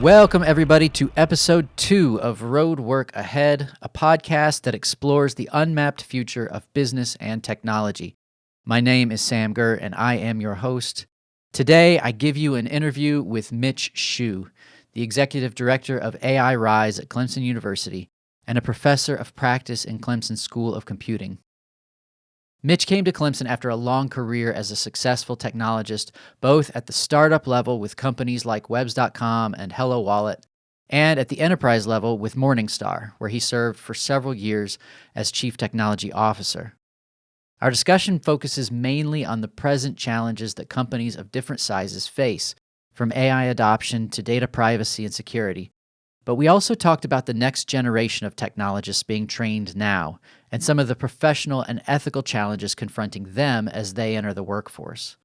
Welcome, everybody, to episode 2 of Road Work Ahead, a podcast that explores the unmapped future of business and technology. My name is Sam Gurr, and I am your host. Today, I give you an interview with Mitch Shue, the executive director of AIRISE at Clemson University and a professor of practice in Clemson School of Computing. Mitch came to Clemson after a long career as a successful technologist, both at the startup level with companies like Webs.com and Hello Wallet, and at the enterprise level with Morningstar, where he served for several years as Chief Technology Officer. Our discussion focuses mainly on the present challenges that companies of different sizes face, from AI adoption to data privacy and security. But we also talked about the next generation of technologists being trained now, and some of the professional and ethical challenges confronting them as they enter the workforce.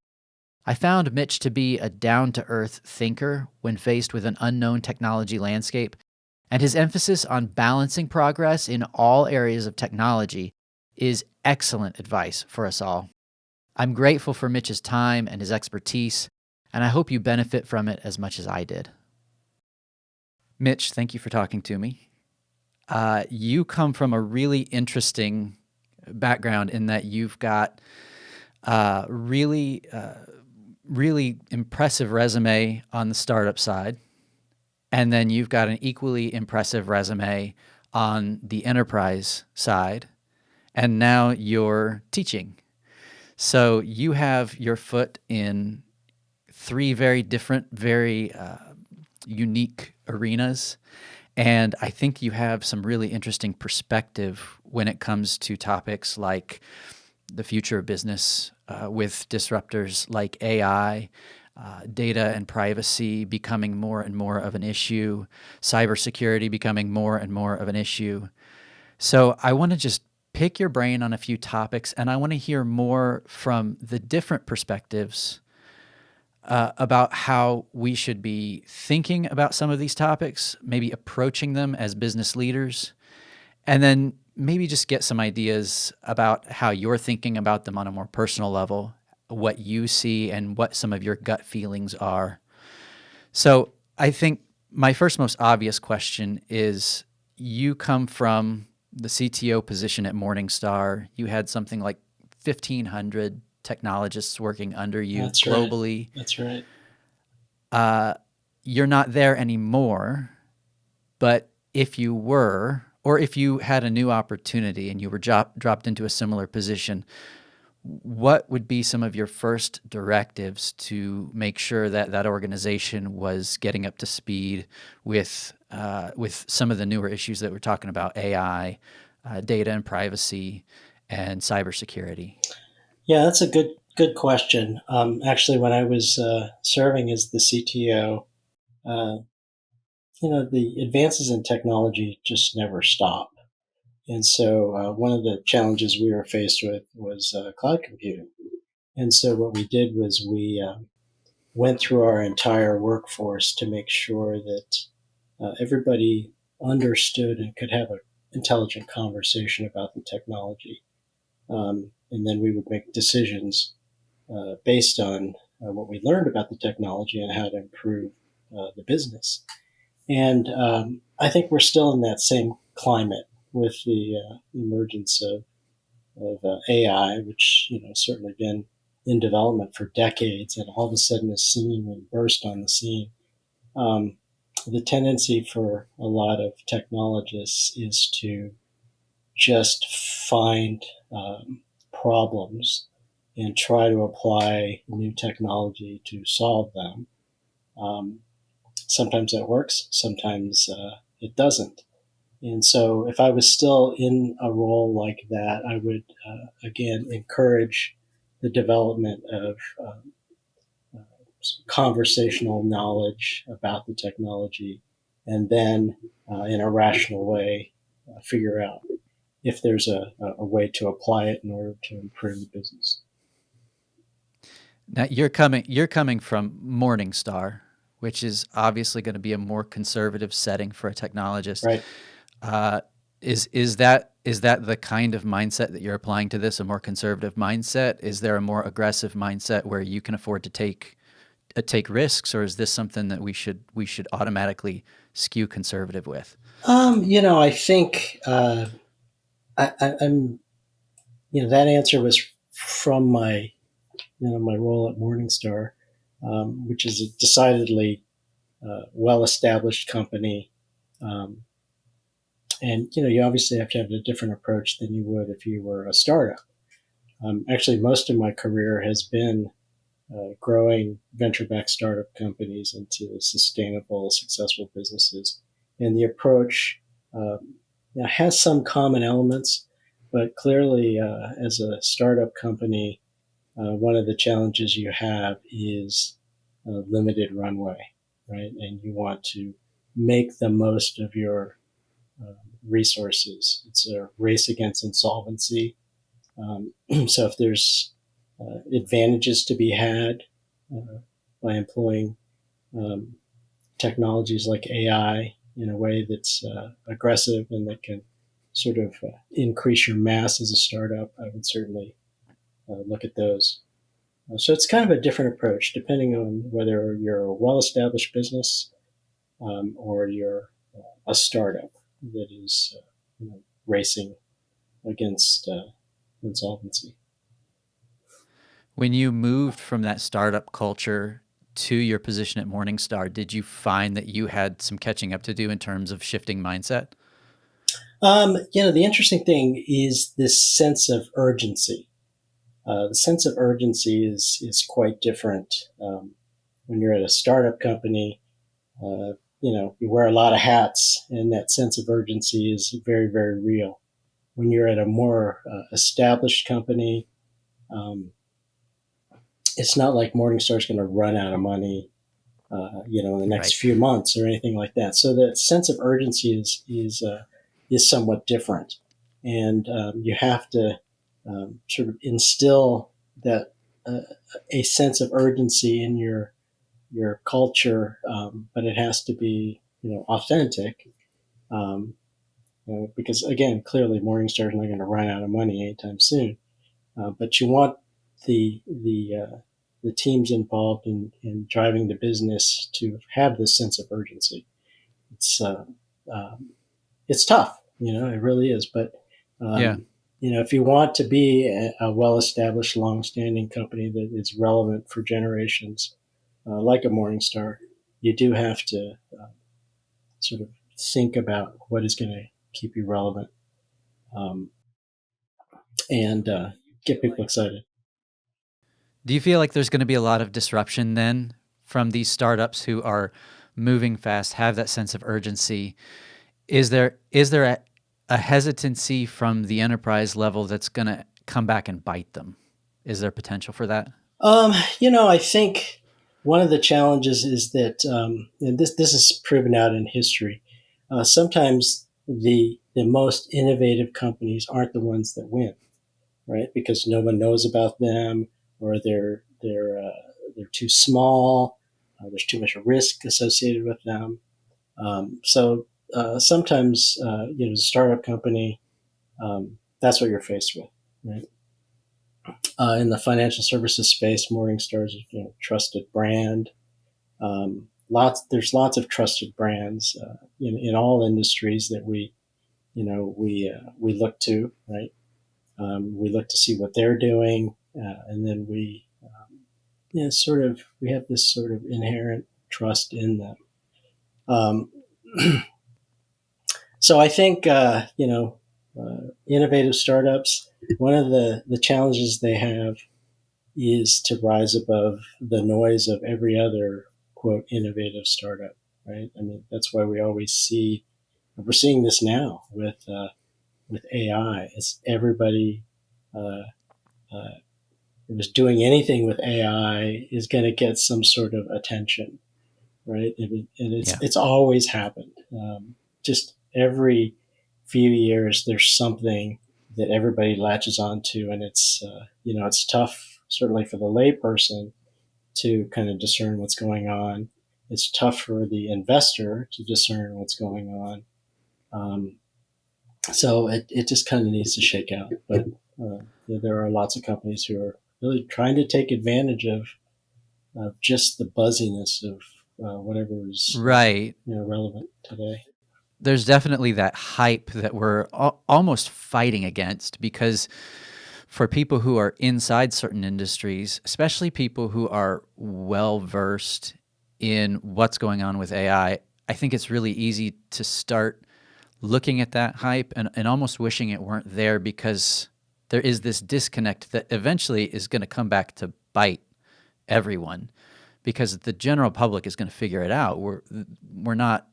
I found Mitch to be a down-to-earth thinker when faced with an unknown technology landscape, and his emphasis on balancing progress in all areas of technology is excellent advice for us all. I'm grateful for Mitch's time and his expertise, and I hope you benefit from it as much as I did. Mitch, thank you for talking to me. You come from a really interesting background in that you've got a really impressive resume on the startup side, and then you've got an equally impressive resume on the enterprise side, and now you're teaching. So you have your foot in 3 very different, very unique arenas, and I think you have some really interesting perspective when it comes to topics like the future of business with disruptors like AI, data and privacy becoming more and more of an issue, cybersecurity becoming more and more of an issue. So I want to just pick your brain on a few topics, and I want to hear more from the different perspectives about how we should be thinking about some of these topics, maybe approaching them as business leaders, and then maybe just get some ideas about how you're thinking about them on a more personal level, what you see and what some of your gut feelings are. So I think my first most obvious question is, you come from the CTO position at Morningstar. You had something like 1,500 technologists working under you globally. Right. That's right. You're not there anymore, but if you were, or if you had a new opportunity and you were dropped into a similar position, what would be some of your first directives to make sure that that organization was getting up to speed with some of the newer issues that we're talking about, AI, data and privacy, and cybersecurity? Yeah, that's a good question. Actually, when I was serving as the CTO, the advances in technology just never stop. And so one of the challenges we were faced with was cloud computing. And so what we did was we went through our entire workforce to make sure that everybody understood and could have an intelligent conversation about the technology. And then we would make decisions based on what we learned about the technology and how to improve the business. And I think we're still in that same climate with the emergence of AI, which certainly been in development for decades, and all of a sudden is seemingly burst on the scene. The tendency for a lot of technologists is to just find problems and try to apply new technology to solve them. Sometimes that works, sometimes it doesn't. And so if I was still in a role like that, I would, again, encourage the development of conversational knowledge about the technology, and then in a rational way, figure out if there's a way to apply it in order to improve the business. Now you're coming from Morningstar, which is obviously going to be a more conservative setting for a technologist. Right. Is that the kind of mindset that you're applying to this, a more conservative mindset? Is there a more aggressive mindset where you can afford to take take risks, or is this something that we should automatically skew conservative with? I think I'm. That answer was from my role at Morningstar, which is a decidedly well-established company, um, and you obviously have to have a different approach than you would if you were a startup. Actually, most of my career has been growing venture-backed startup companies into sustainable, successful businesses. And the approach has some common elements, but clearly, as a startup company, one of the challenges you have is limited runway, right? And you want to make the most of your uh, resources. It's a race against insolvency. So if there's advantages to be had by employing um, technologies like AI in a way that's aggressive and that can sort of increase your mass as a startup, I would certainly look at those. So it's kind of a different approach depending on whether you're a well-established business or you're a startup that is racing against insolvency. When you moved from that startup culture to your position at Morningstar, did you find that you had some catching up to do in terms of shifting mindset? The interesting thing is this sense of urgency. The sense of urgency is quite different when you're at a startup company. You wear a lot of hats, and that sense of urgency is very, very real. When you're at a more established company, um, it's not like Morningstar's going to run out of money, in the next Right. few months or anything like that. So the sense of urgency is somewhat different, and you have to sort of instill that a sense of urgency in your culture, but it has to be authentic. Um, because again, clearly Morningstar is not going to run out of money anytime soon. But you want the teams involved in driving the business to have this sense of urgency. It's um, it's tough, it really is. But Yeah. if you want to be a well-established, long-standing company that is relevant for generations, like a Morningstar, you do have to sort of think about what is going to keep you relevant um, and get people excited. Do you feel like there's going to be a lot of disruption then from these startups who are moving fast, have that sense of urgency? Is there a hesitancy from the enterprise level that's going to come back and bite them? Is there potential for that? I think one of the challenges is that, and this is proven out in history. Sometimes the most innovative companies aren't the ones that win, right? Because no one knows about them, or they're too small. There's too much risk associated with them. So sometimes, as a startup company, that's what you're faced with, right? In the financial services space, Morningstar's trusted brand. There's lots of trusted brands in all industries that we look to, right? We look to see what they're doing, and then we have this sort of inherent trust in them. Um, so I think innovative startups. One of the challenges they have is to rise above the noise of every other quote innovative startup, right? I mean, that's why we always see we're seeing this now with AI. It's everybody uh, uh, who's doing anything with AI is going to get some sort of attention, right? And Yeah. it's always happened. Just every few years, there's something that everybody latches onto, and it's tough, certainly for the layperson, to kind of discern what's going on. It's tough for the investor to discern what's going on. Um, so it just kind of needs to shake out. But there are lots of companies who are really trying to take advantage just the buzziness of whatever is Right. relevant today. There's definitely that hype that we're almost fighting against, because for people who are inside certain industries, especially people who are well versed in what's going on with AI, I think it's really easy to start looking at that hype and almost wishing it weren't there, because there is this disconnect that eventually is going to come back to bite everyone, because the general public is going to figure it out. We're not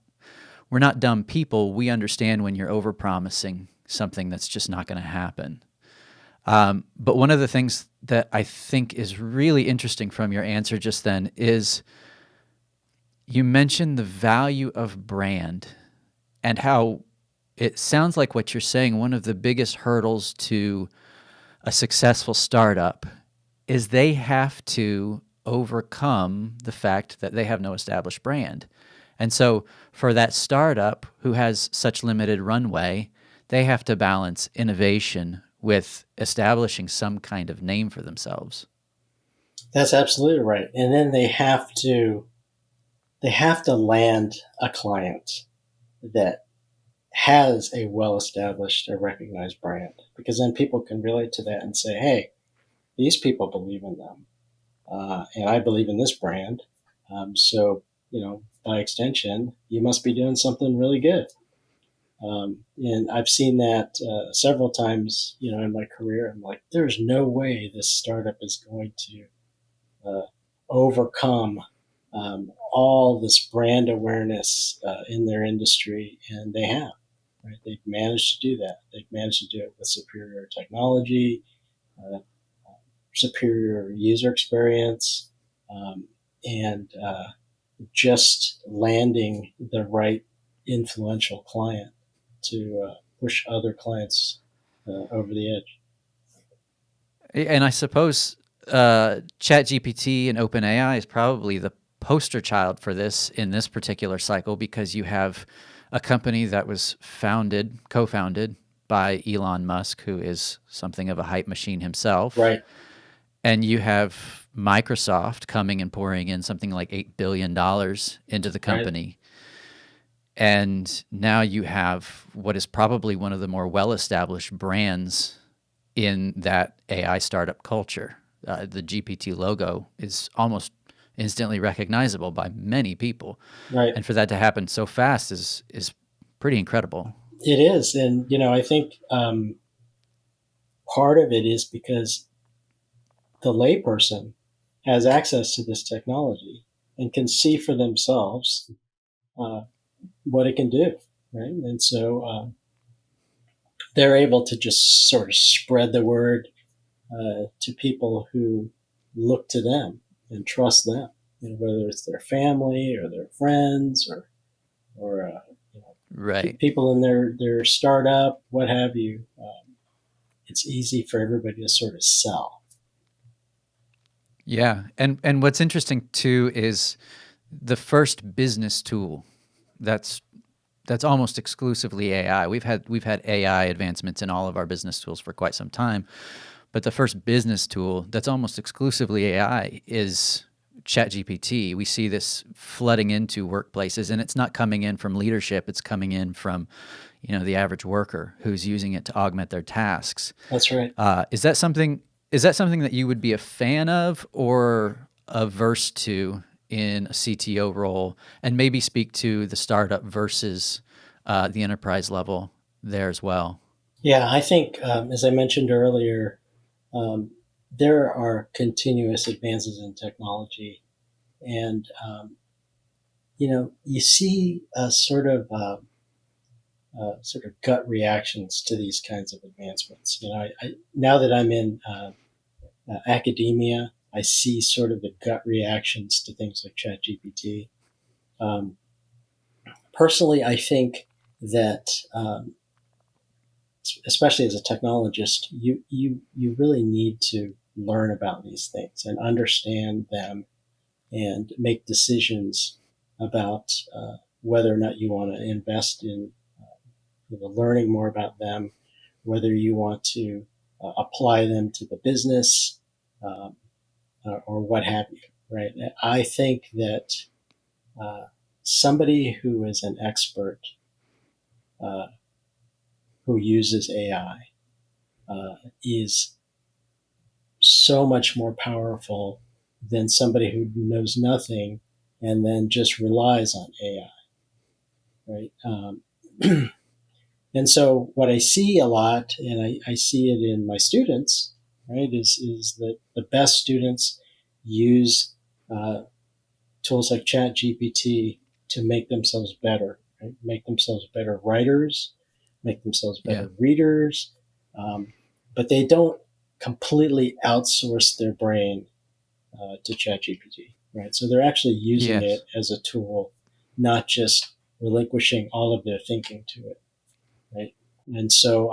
we're not dumb people. We understand when you're overpromising something that's just not going to happen. But one of the things that I think is really interesting from your answer just then is you mentioned the value of brand, and how it sounds like what you're saying, one of the biggest hurdles to a successful startup is they have to overcome the fact that they have no established brand. And so for that startup who has such limited runway, they have to balance innovation with establishing some kind of name for themselves. That's absolutely right. And then they have to land a client that has a well-established or recognized brand, because then people can relate to that and say, hey, these people believe in them. And I believe in this brand. So, by extension, you must be doing something really good. And I've seen that several times, in my career. I'm like, there's no way this startup is going to overcome all this brand awareness in their industry, and they have. Right? They've managed to do that. They've managed to do it with superior technology, uh, superior user experience, and just landing the right influential client to push other clients over the edge. And I suppose ChatGPT and OpenAI is probably the poster child for this in this particular cycle, because you have a company that was co-founded by Elon Musk, who is something of a hype machine himself. Right. And you have Microsoft coming and pouring in something like $8 billion into the company. Right. And now you have what is probably one of the more well-established brands in that AI startup culture. The GPT logo is almost instantly recognizable by many people. Right. And for that to happen so fast is pretty incredible. It is. And, I think part of it is because the layperson has access to this technology and can see for themselves what it can do. Right. And so they're able to just sort of spread the word to people who look to them and trust them, whether it's their family or their friends or right. people in their startup, what have you. It's easy for everybody to sort of sell. Yeah, and what's interesting too is the first business tool that's almost exclusively AI. We've had AI advancements in all of our business tools for quite some time, but the first business tool that's almost exclusively AI is ChatGPT. We see this flooding into workplaces, and it's not coming in from leadership. It's coming in from, the average worker who's using it to augment their tasks. That's right. Is that something that you would be a fan of or averse to in a CTO role, and maybe speak to the startup versus the enterprise level there as well? Yeah, I think, as I mentioned earlier, there are continuous advances in technology, and you see sort of gut reactions to these kinds of advancements. Now that I'm in academia, I see sort of the gut reactions to things like ChatGPT. Personally, I think that, especially as a technologist, you really need to learn about these things and understand them and make decisions about whether or not you want to invest in learning more about them, whether you want to apply them to the business or what have you. right? I think that somebody who is an expert uh, who uses AI is so much more powerful than somebody who knows nothing and then just relies on AI, right? And so what I see a lot, and I see it in my students, right, is that the best students use uh, tools like Chat GPT to make themselves better, right? Make themselves better writers, make themselves Yeah. better readers, but they don't completely outsource their brain to Chat GPT, right? So they're actually using Yes. it as a tool, not just relinquishing all of their thinking to it, right? And so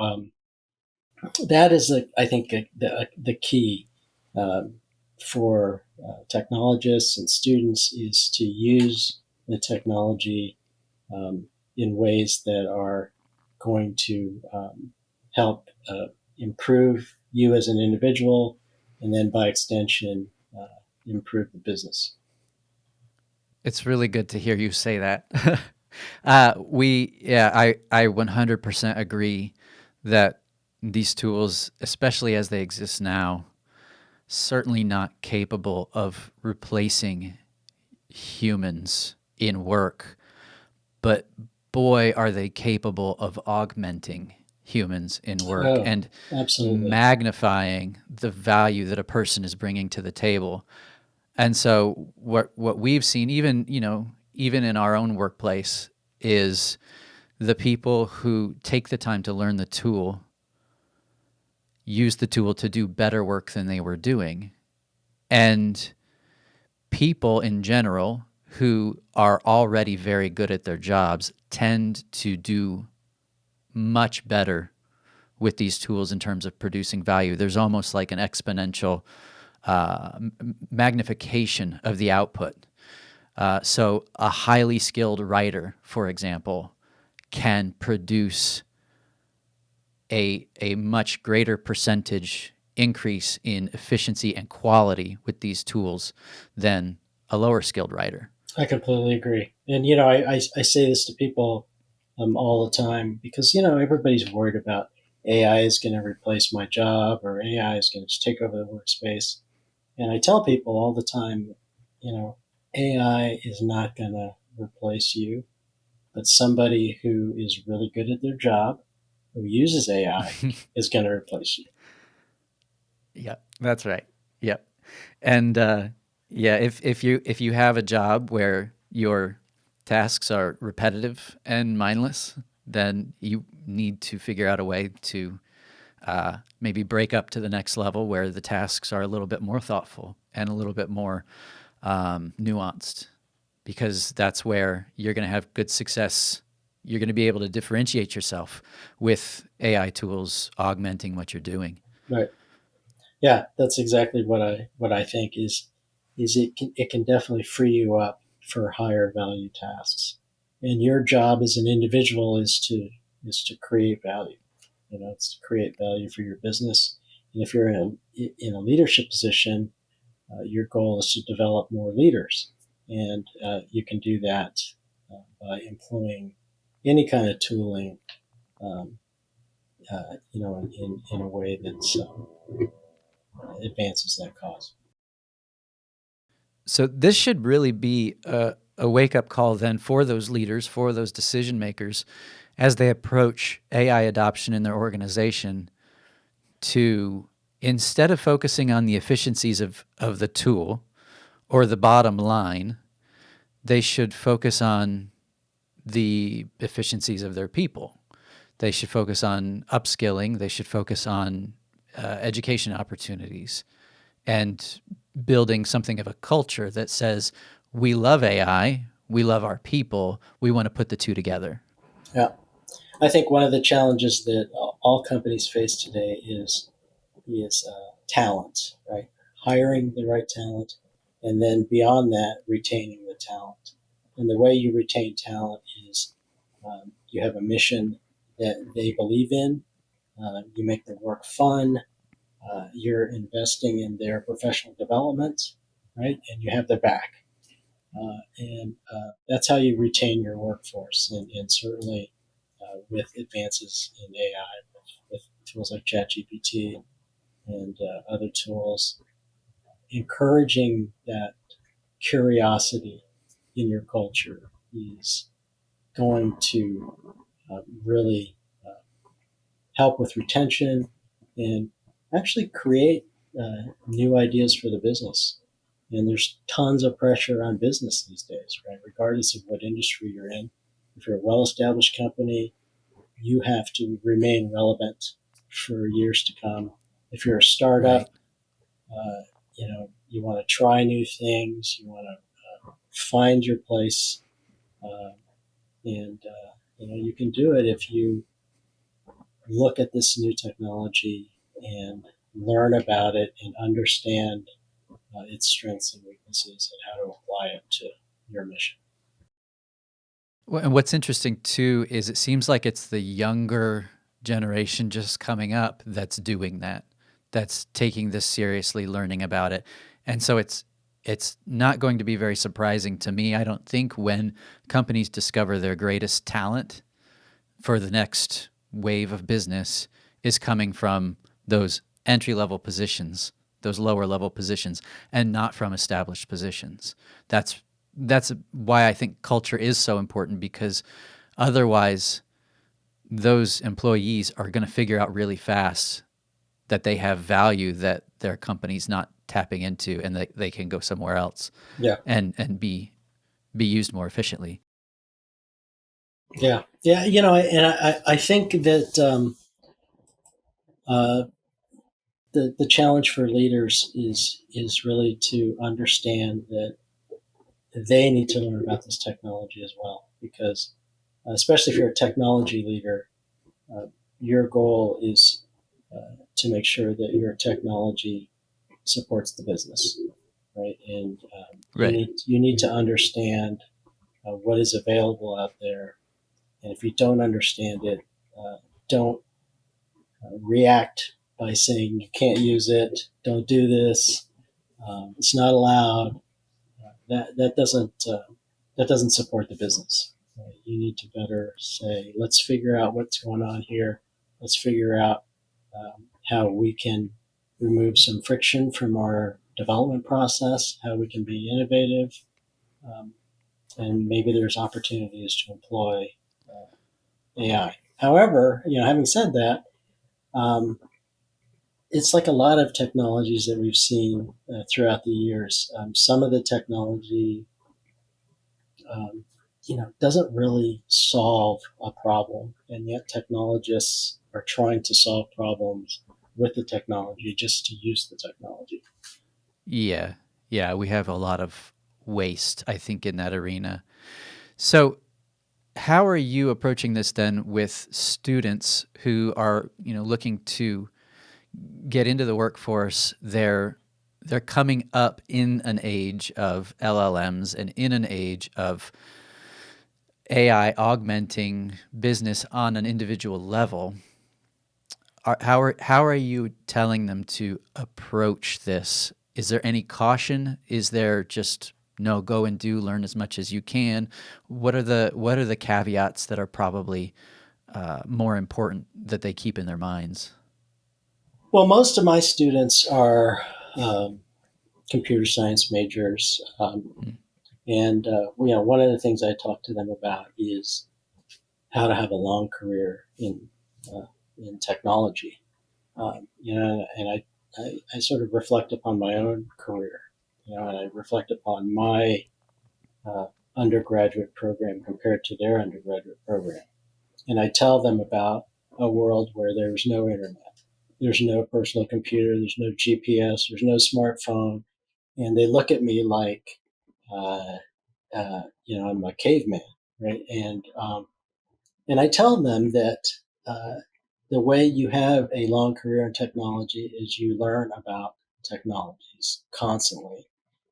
that is, I think, the key um, for technologists and students is to use the technology in ways that are going to help improve you as an individual, and then by extension, improve the business. It's really good to hear you say that. I 100% agree that these tools, especially as they exist now, certainly not capable of replacing humans in work, but boy, are they capable of augmenting humans in work Oh, and absolutely. magnifying the value that a person is bringing to the table. And so what we've seen, even in our own workplace, is the people who take the time to learn the tool use the tool to do better work than they were doing. And people in general who are already very good at their jobs tend to do much better with these tools in terms of producing value. There's almost like an exponential magnification of the output. So a highly skilled writer, for example, can produce a much greater percentage increase in efficiency and quality with these tools than a lower skilled writer. I completely agree. And, I say this to people all the time because, everybody's worried about AI is going to replace my job or AI is going to take over the workspace. And I tell people all the time, AI is not going to replace you, but somebody who is really good at their job, who uses AI, is going to replace you. Yep, that's right. Yep. And yeah, if you have a job where your tasks are repetitive and mindless, then you need to figure out a way to maybe break up to the next level where the tasks are a little bit more thoughtful and a little bit more nuanced, because that's where you're going to have good success. You're going to be able to differentiate yourself with AI tools augmenting what you're doing. Right. Yeah, that's exactly what I think is it can definitely free you up for higher value tasks. And your job as an individual is to create value. It's to create value for your business. And if you're in a leadership position, your goal is to develop more leaders, and you can do that by employing any kind of tooling, um, in a way that advances that cause. So this should really be a wake up call then for those leaders, for those decision makers, as they approach AI adoption in their organization, to, instead of focusing on the efficiencies of the tool or the bottom line, they should focus on the efficiencies of their people. They should focus on upskilling. They should focus on education opportunities and building something of a culture that says, we love AI, we love our people, we want to put the two together. Yeah, I think one of the challenges that all companies face today is talent, right? Hiring the right talent, and then beyond that, retaining the talent. And the way you retain talent is you have a mission that they believe in. You make the work fun. You're investing in their professional development, right? And you have their back. And that's how you retain your workforce. And certainly with advances in AI, with tools like ChatGPT and other tools, encouraging that curiosity in your culture is going to really help with retention and actually create new ideas for the business. And there's tons of pressure on business these days, right? Regardless of what industry you're in. If you're a well established company, you have to remain relevant for years to come. If you're a startup, Right. you want to try new things, you want to find your place, uh, and you can do it if you look at this new technology and learn about it and understand its strengths and weaknesses and how to apply it to your mission. Well, and what's interesting too is it seems like it's the younger generation just coming up that's doing that, that's taking this seriously, learning about it. And so it's not going to be very surprising to me, I don't think, when companies discover their greatest talent for the next wave of business is coming from those entry level positions, those lower level positions, and not from established positions. That's why I think culture is so important, because otherwise those employees are going to figure out really fast that they have value that their company's not tapping into, and they can go somewhere else Yeah, and be used more efficiently. yeah. And I think that uh, the challenge for leaders is really to understand that they need to learn about this technology as well, because especially if you're a technology leader, uh, your goal is to make sure that your technology supports the business, right? And Right. you need to understand what is available out there, and if you don't understand it, don't react by saying you can't use it, don't do this, it's not allowed. That doesn't support the business. You need to better say, let's figure out what's going on here. Let's figure out how we can remove some friction from our development process, how we can be innovative, um, and maybe there's opportunities to employ AI. However, having said that, um, it's like a lot of technologies that we've seen throughout the years. Some of the technology um, doesn't really solve a problem, and yet technologists are trying to solve problems with the technology just to use the technology. Yeah. Yeah. We have a lot of waste, I think, in that arena. So, how are you approaching this then with students who are, looking to get into the workforce? They're coming up in an age of LLMs and in an age of AI augmenting business on an individual level. How are you telling them to approach this? Is there any caution? Is there just no, go and do, learn as much as you can? What are the caveats that are probably more important that they keep in their minds? Well, most of my students are um, computer science majors, Mm. and one of the things I talk to them about is how to have a long career uh, in technology. And I sort of reflect upon my own career, and I reflect upon my uh, undergraduate program compared to their undergraduate program. And I tell them about a world where there's no internet, there's no personal computer, there's no GPS, there's no smartphone. And they look at me like, uh, I'm a caveman, right? And I tell them that uh, the way you have a long career in technology is you learn about technologies constantly,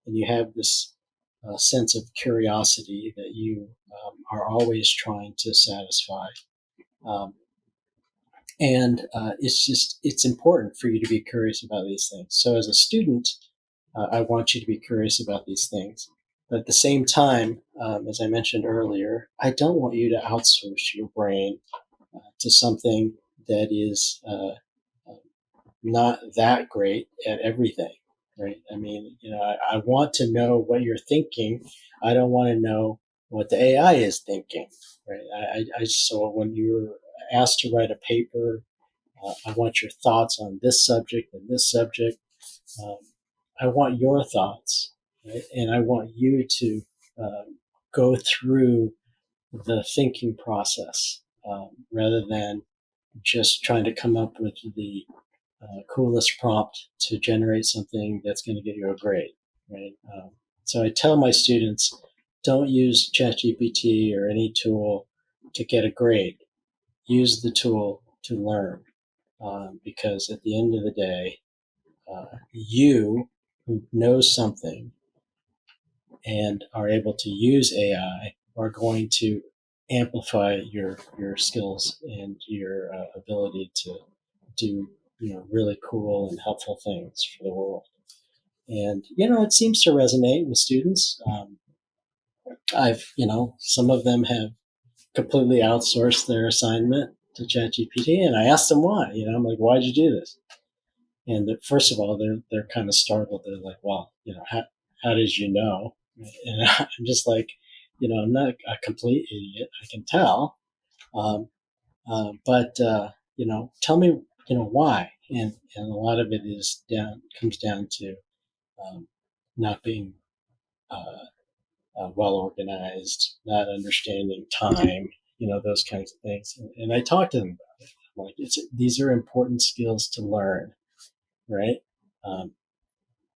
and you have this sense of curiosity that you are always trying to satisfy. Um, and it's important for you to be curious about these things. So as a student, I want you to be curious about these things. But at the same time, as I mentioned earlier, I don't want you to outsource your brain to something that is not that great at everything, right? I mean, I want to know what you're thinking. I don't want to know what the AI is thinking, right? So when you're asked to write a paper, I want your thoughts on this subject and this subject. Um, I want your thoughts, right? And I want you to go through the thinking process rather than just trying to come up with the coolest prompt to generate something that's going to get you a grade, right? So I tell my students, don't use ChatGPT or any tool to get a grade. Use the tool to learn, because at the end of the day, you who knows something and are able to use AI are going to amplify your skills and your ability to do really cool and helpful things for the world. And it seems to resonate with students. Some of them have completely outsourced their assignment to ChatGPT, and I asked them why. I'm like, why'd you do this? And first of all, they're kind of startled. They're like, well, how did you know? And I'm just like, I'm not a complete idiot. I can tell. Um, but tell me, why? And a lot of it comes down to not being well organized, not understanding time, those kinds of things. And I talk to them about it. I'm like, these are important skills to learn, right? Um,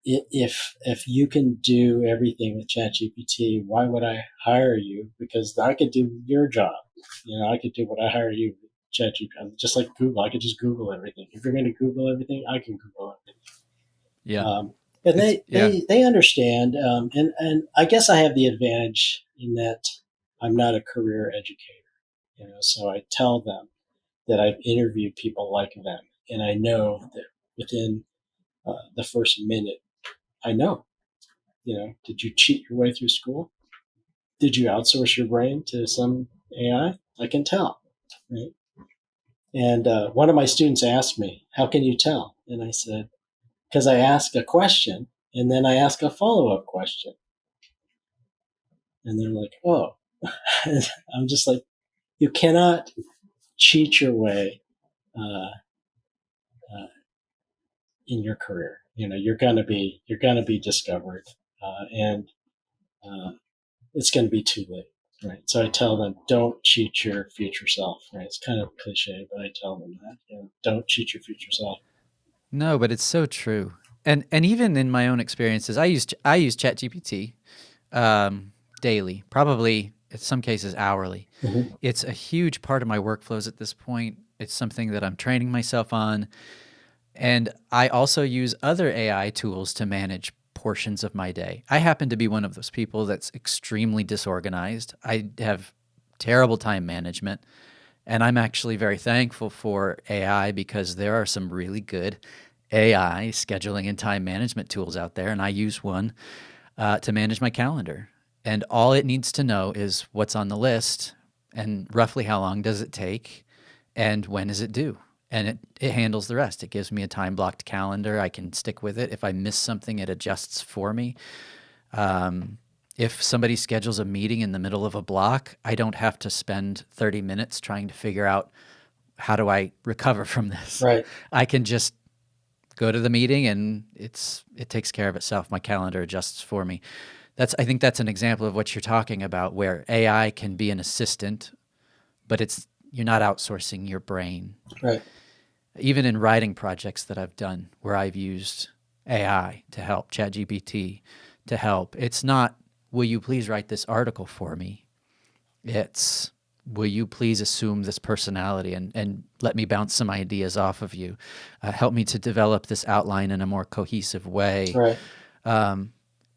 if you can do everything with ChatGPT, why would I hire you? Because I could do your job. I could do what I hire you with ChatGPT. Just like Google, I could just Google everything. If you're going to Google everything, I can Google everything. Yeah. And It's, yeah. they understand. And I guess I have the advantage in that I'm not a career educator. So I tell them that I've interviewed people like them, and I know that within the first minute, I know. Did you cheat your way through school? Did you outsource your brain to some AI? I can tell, right? And one of my students asked me, "How can you tell?" And I said, "Because I ask a question and then I ask a follow-up question." And they're like, "Oh." I'm just like, you cannot cheat your way uh, uh, in your career. You're gonna be discovered, and uh, it's going to be too late, right? So I tell them, don't cheat your future self, right? It's kind of cliche, but I tell them that, don't cheat your future self. No, but it's so true. And even in my own experiences, I use ChatGPT daily, probably in some cases hourly. Mm-hmm. It's a huge part of my workflows at this point. It's something that I'm training myself on. And I also use other AI tools to manage portions of my day. I happen to be one of those people that's extremely disorganized. I have terrible time management. And I'm actually very thankful for AI because there are some really good AI scheduling and time management tools out there. And I use one to manage my calendar. And all it needs to know is what's on the list and roughly how long does it take and when is it due. And it handles the rest. It gives me a time blocked calendar. I can stick with it. If I miss something, it adjusts for me. If somebody schedules a meeting in the middle of a block, I don't have to spend 30 minutes trying to figure out how do I recover from this. Right. I can just go to the meeting and it takes care of itself. My calendar adjusts for me. I think that's an example of what you're talking about, where AI can be an assistant, but you're not outsourcing your brain. Right. Even in writing projects that I've done where I've used AI to help, ChatGPT to help, it's not, will you please write this article for me? It's, will you please assume this personality and let me bounce some ideas off of you? Help me to develop this outline in a more cohesive way. Right.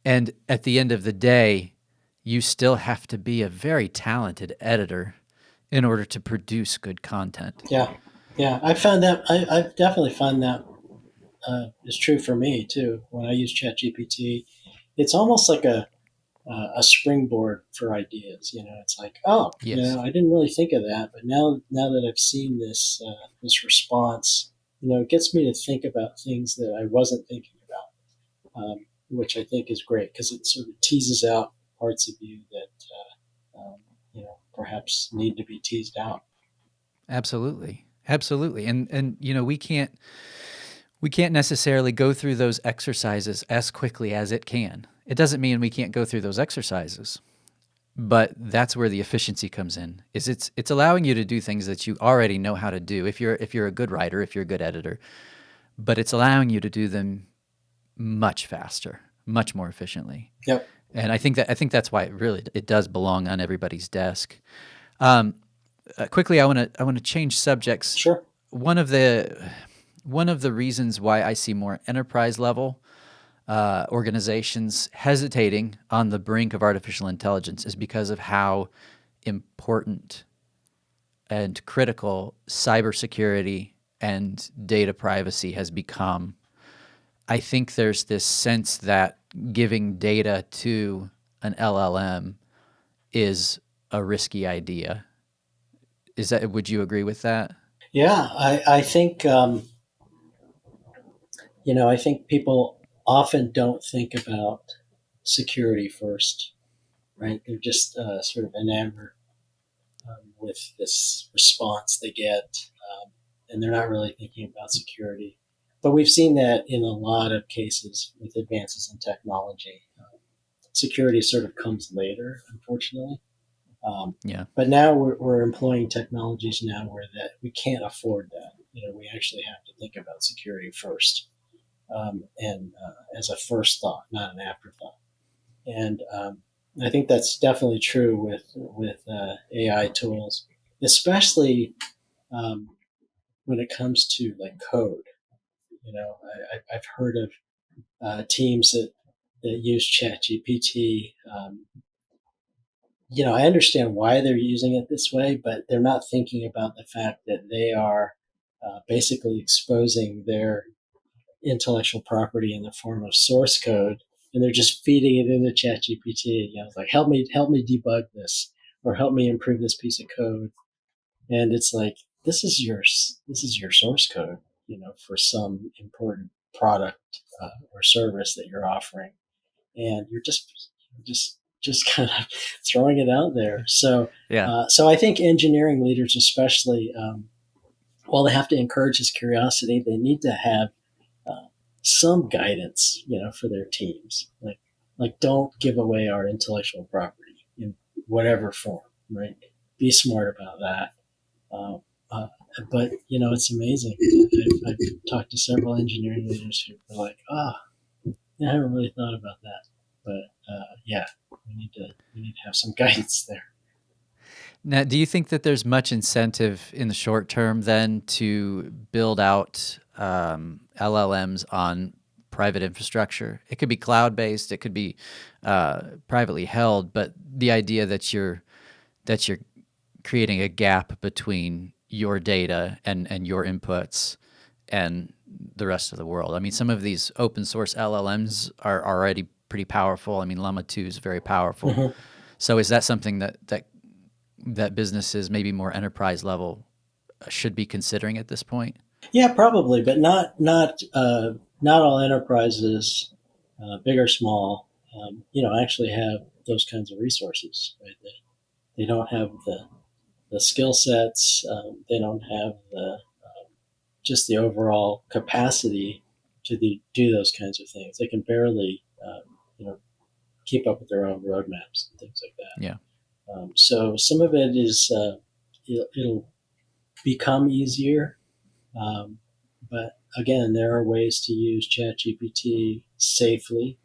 And at the end of the day, you still have to be a very talented editor in order to produce good content. Yeah. Yeah. I found that. I've definitely found that is true for me too. When I use ChatGPT, it's almost like a springboard for ideas. It's like, oh, Yes. I didn't really think of that, but now that I've seen this response, it gets me to think about things that I wasn't thinking about, which I think is great because it sort of teases out parts of you that perhaps need to be teased out. Absolutely. Absolutely. And we can't necessarily go through those exercises as quickly as it can. It doesn't mean we can't go through those exercises, but that's where the efficiency comes in. Is it's allowing you to do things that you already know how to do if you're a good writer, if you're a good editor, but it's allowing you to do them much faster, much more efficiently. Yep. And I think that's why it does belong on everybody's desk. Quickly, I want to change subjects. Sure. One of the reasons why I see more enterprise level organizations hesitating on the brink of artificial intelligence is because of how important and critical cybersecurity and data privacy has become. I think there's this sense that giving data to an LLM is a risky idea. Would you agree with that? Yeah, I think I think people often don't think about security first, right? They're just sort of enamored with this response they get, and they're not really thinking about security. But we've seen that in a lot of cases with advances in technology. Security sort of comes later, unfortunately. Yeah. But now we're employing technologies now where that we can't afford that. We actually have to think about security first, and as a first thought, not an afterthought. And I think that's definitely true with AI tools, especially when it comes to like code. I've heard of teams that use ChatGPT. I understand why they're using it this way, but they're not thinking about the fact that they are basically exposing their intellectual property in the form of source code, and they're just feeding it into ChatGPT. It's like, help me debug this, or help me improve this piece of code. And it's like, this is your source code, for some important product or service that you're offering, and you're just kind of throwing it out there. So, Yeah. so I think engineering leaders, especially, while they have to encourage his curiosity, they need to have some guidance, for their teams. Like don't give away our intellectual property in whatever form, right? Be smart about that. Uh, uh, but it's amazing. I've talked to several engineering leaders who were like, I haven't really thought about that. But yeah, we need to have some guidance there. Now, do you think that there's much incentive in the short term then to build out LLMs on private infrastructure? It could be cloud-based, it could be privately held, but the idea that you're creating a gap between your data and your inputs and the rest of the world. I mean, some of these open source LLMs are already pretty powerful. I mean, Llama 2 is very powerful. Mm-hmm. So is that something that businesses, maybe more enterprise level, should be considering at this point? Yeah, probably, but not all enterprises, big or small, actually have those kinds of resources. Right? They don't have the skill sets. They don't have just the overall capacity to do those kinds of things. They can barely, keep up with their own roadmaps and things like that. Yeah. So some of it is it'll become easier. Um, but again, there are ways to use ChatGPT safely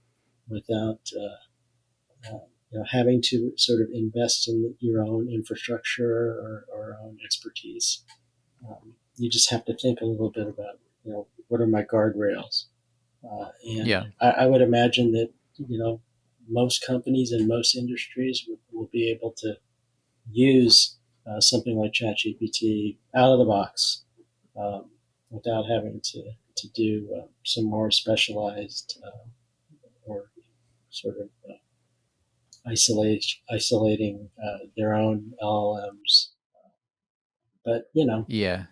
without having to sort of invest in your own infrastructure or own expertise. You just have to think a little bit about what are my guardrails, and Yeah. I would imagine that most companies and most industries will be able to use something like ChatGPT out of the box, um, without having to to do some more specialized or sort of isolating their own LLMs. But Yeah.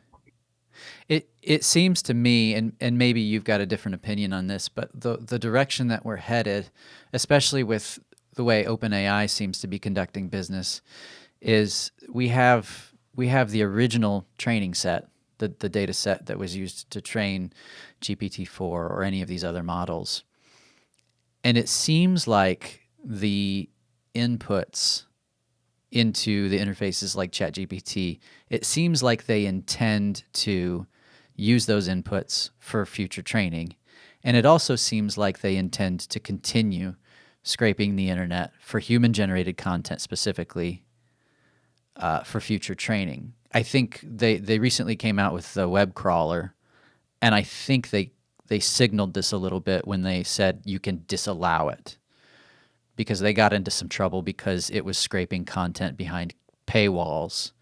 It seems to me, and maybe you've got a different opinion on this, but the direction that we're headed, especially with the way OpenAI seems to be conducting business, is we have the original training set, the data set that was used to train GPT-4 or any of these other models. And it seems like the inputs into the interfaces like ChatGPT, it seems like they intend to use those inputs for future training. And it also seems like they intend to continue scraping the internet for human-generated content specifically for future training. I think they recently came out with the web crawler, and I think they signaled this a little bit when they said you can disallow it, because they got into some trouble because it was scraping content behind paywalls.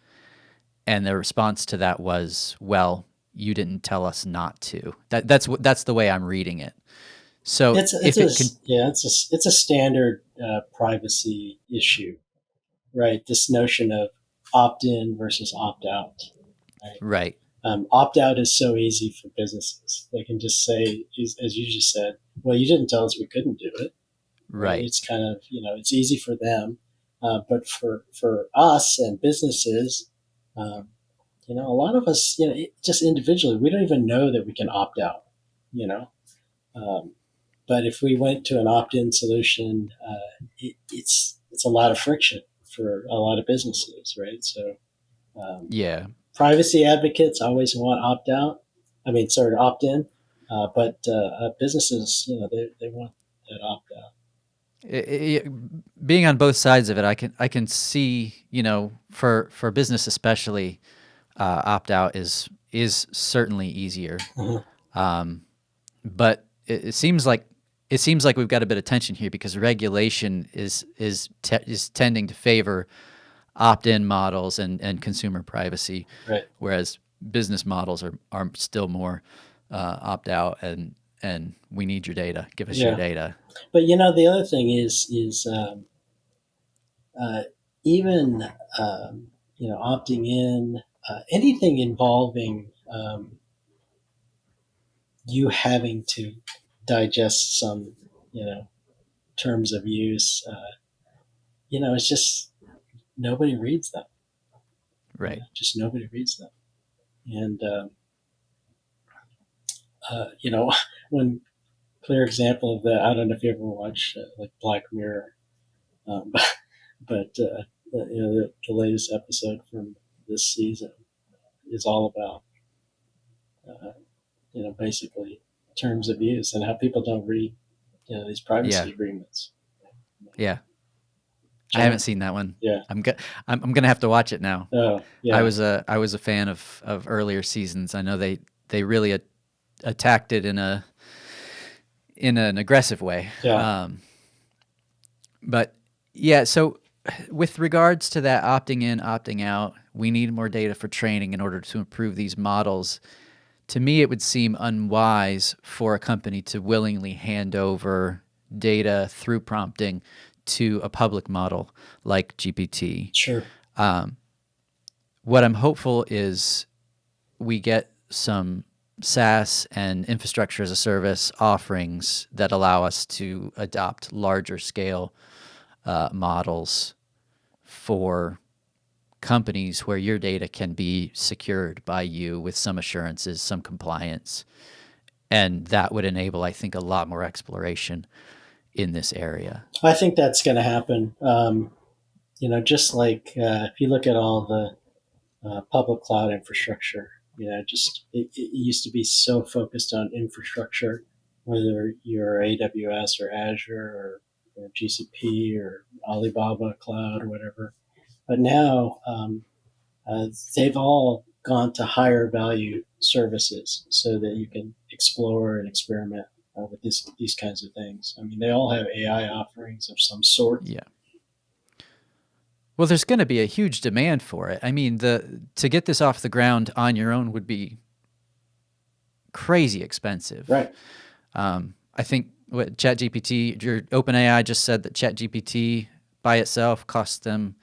And their response to that was, well, you didn't tell us not to. That's the way I'm reading it. So it's a standard privacy issue, right? This notion of opt-in versus opt-out. Right. Opt-out is so easy for businesses. They can just say, as you just said, well, you didn't tell us we couldn't do it. Right. It's kind of, it's easy for them. But for us and businesses, a lot of us, just individually, we don't even know that we can opt out, but if we went to an opt-in solution, it's a lot of friction for a lot of businesses, right? So, yeah. Privacy advocates always want opt-out. Opt-in. But businesses, they want that opt-out. Being on both sides of it, I can see, for business especially, opt out is certainly easier. But it seems like we've got a bit of tension here, because regulation is tending to favor opt-in models and consumer privacy, right, whereas business models are still more opt out and we need your data. Give us your data. But the other thing is even opting in, anything involving you having to digest some terms of use. It's just nobody reads them. Right. Just nobody reads them, and one clear example of that. I don't know if you ever watch like Black Mirror, but the latest episode from this season is all about basically terms of use and how people don't read these privacy agreements. Yeah. I haven't seen that one. Yeah, I'm gonna have to watch it now. Oh, yeah. I was a fan of earlier seasons. I know they really attacked it in an aggressive way. Yeah. But yeah, so with regards to that opting in, opting out, we need more data for training in order to improve these models. To me, it would seem unwise for a company to willingly hand over data through prompting to a public model like GPT. Sure. What I'm hopeful is we get some SaaS and infrastructure as a service offerings that allow us to adopt larger scale models for companies where your data can be secured by you with some assurances, some compliance. And that would enable, I think, a lot more exploration in this area. I think that's going to happen. Just like if you look at all the public cloud infrastructure, it used to be so focused on infrastructure, whether you're AWS or Azure or GCP or Alibaba Cloud or whatever. But now they've all gone to higher value services so that you can explore and experiment with these kinds of things. I mean, they all have AI offerings of some sort. Yeah. Well, there's going to be a huge demand for it. I mean, to get this off the ground on your own would be crazy expensive. Right. I think what ChatGPT, your OpenAI just said that ChatGPT by itself costs them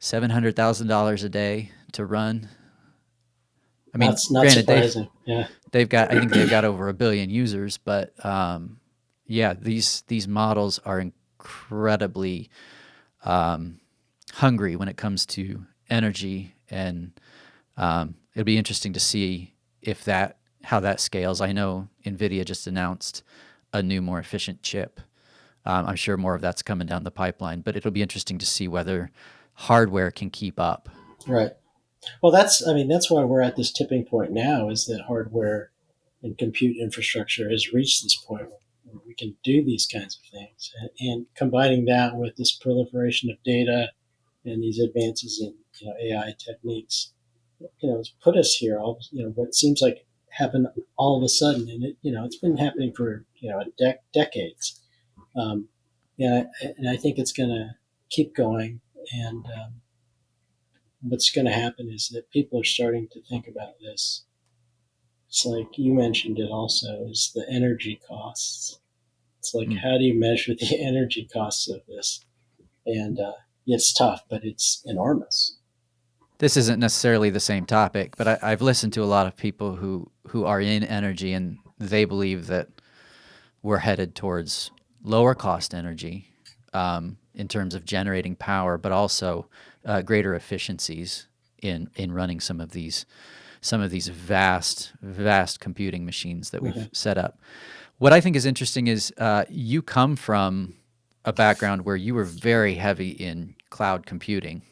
$700,000 a day to run. I mean, That's not granted, surprising. Yeah. I think they've got over 1 billion users, but yeah, these models are incredibly hungry when it comes to energy, and it'll be interesting to see how that scales. I know NVIDIA just announced a new, more efficient chip. I'm sure more of that's coming down the pipeline, but it'll be interesting to see whether hardware can keep up. Right. Well, that's why we're at this tipping point now, is that hardware and compute infrastructure has reached this point where we can do these kinds of things. And combining that with this proliferation of data and these advances in AI techniques, it's put us here. What seems like happened all of a sudden, and it's been happening for decades. Um, and I think it's going to keep going. And what's going to happen is that people are starting to think about this. It's like you mentioned it also, is the energy costs. It's like, how do you measure the energy costs of this? And it's tough, but it's enormous. This isn't necessarily the same topic, but I've listened to a lot of people who are in energy, and they believe that we're headed towards lower cost energy in terms of generating power, but also greater efficiencies in running some of these vast computing machines that we've set up. What I think is interesting is you come from a background where you were very heavy in cloud computing.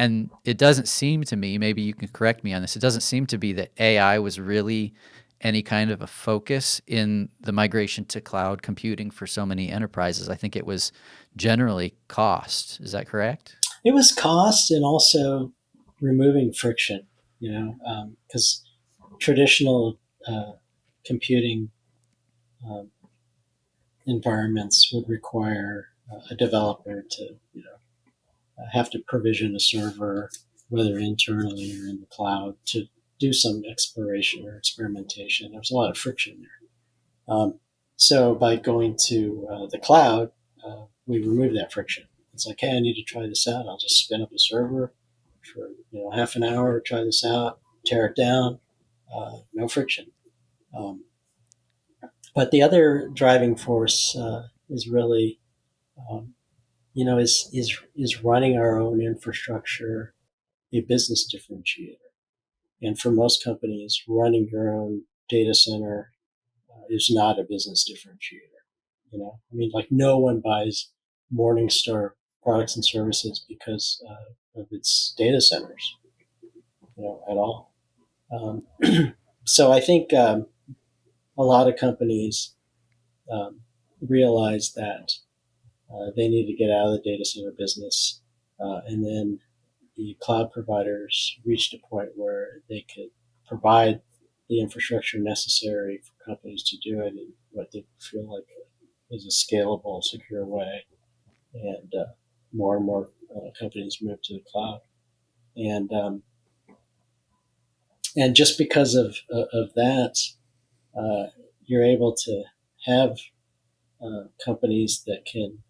And it doesn't seem to me, maybe you can correct me on this, it doesn't seem to be that AI was really any kind of a focus in the migration to cloud computing for so many enterprises. I think it was generally cost. Is that correct? It was cost and also removing friction, because traditional computing environments would require a developer to, have to provision a server, whether internally or in the cloud, to do some exploration or experimentation. There's a lot of friction there. So by going to the cloud, we remove that friction. It's like, hey, I need to try this out. I'll just spin up a server for half an hour, try this out, tear it down, no friction. But the other driving force is really, is running our own infrastructure a business differentiator. And for most companies, running your own data center is not a business differentiator. Like no one buys Morningstar products and services because of its data centers, at all. So I think a lot of companies realize that they need to get out of the data center business, and then the cloud providers reached a point where they could provide the infrastructure necessary for companies to do it in what they feel like is a scalable, secure way. And more and more companies move to the cloud. And just because of that, you're able to have companies that can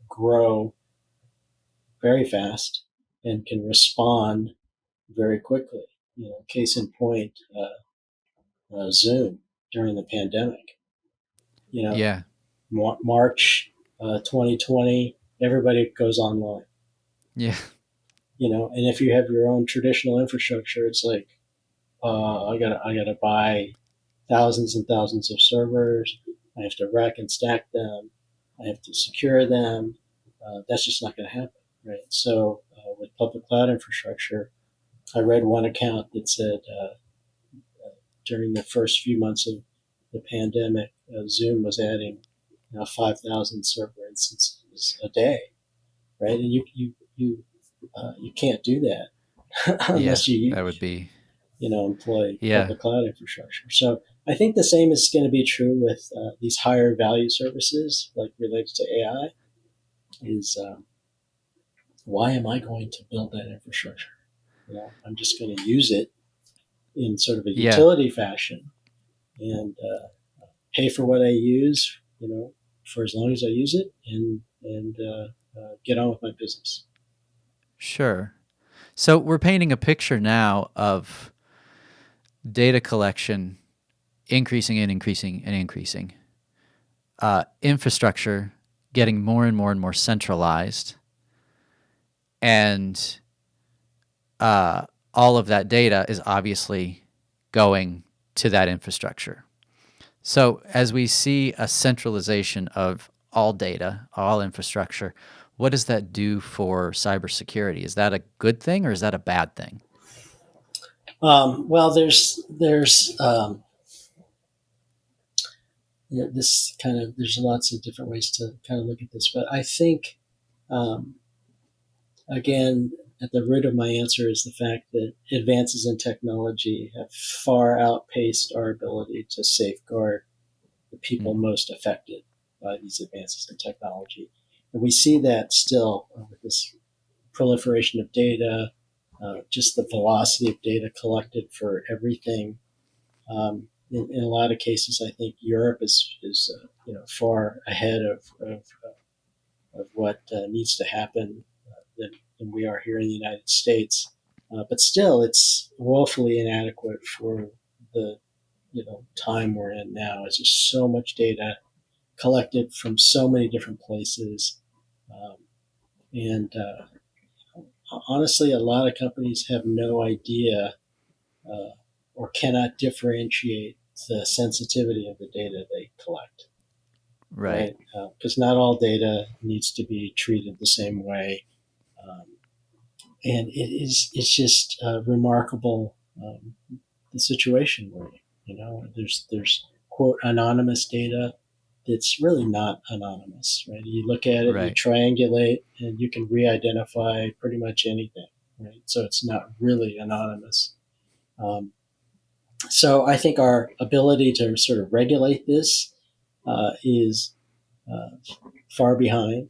grow very fast and can respond very quickly. Case in point, Zoom during the pandemic. Yeah. March 2020, everybody goes online. Yeah. And if you have your own traditional infrastructure, it's like, I gotta buy thousands and thousands of servers. I have to rack and stack them. I have to secure them. That's just not going to happen, right? So with public cloud infrastructure, I read one account that said during the first few months of the pandemic, Zoom was adding 5,000 server instances a day, right? And you can't do that unless that would be employ public cloud infrastructure. So I think the same is going to be true with these higher value services, like related to AI. Is why am I going to build that infrastructure? I'm just going to use it in sort of a Yeah, utility fashion, and pay for what I use, for as long as I use it, and get on with my business. sure. So we're painting a picture now of data collection increasing and increasing and increasing. Infrastructure getting more and more and more centralized, and all of that data is obviously going to that infrastructure. So as we see a centralization of all data, all infrastructure, what does that do for cybersecurity? Is that a good thing or is that a bad thing? Well, this kind of there's lots of different ways to kind of look at this, but I think um, again, at the root of my answer is the fact that advances in technology have far outpaced our ability to safeguard the people most affected by these advances in technology. And we see that still with this proliferation of data, just the velocity of data collected for everything. In a lot of cases, I think Europe is far ahead of what needs to happen than we are here in the United States. But still, it's woefully inadequate for the time we're in now. It's just so much data collected from so many different places, and honestly, a lot of companies have no idea or cannot differentiate the sensitivity of the data they collect. Right. Right? Because not all data needs to be treated the same way. Um, and it's just remarkable, the situation we're in. There's quote anonymous data that's really not anonymous, right? You look at it, you Right. triangulate, and you can re-identify pretty much anything, right? So it's not really anonymous. Um, so I think our ability to sort of regulate this is uh, far behind.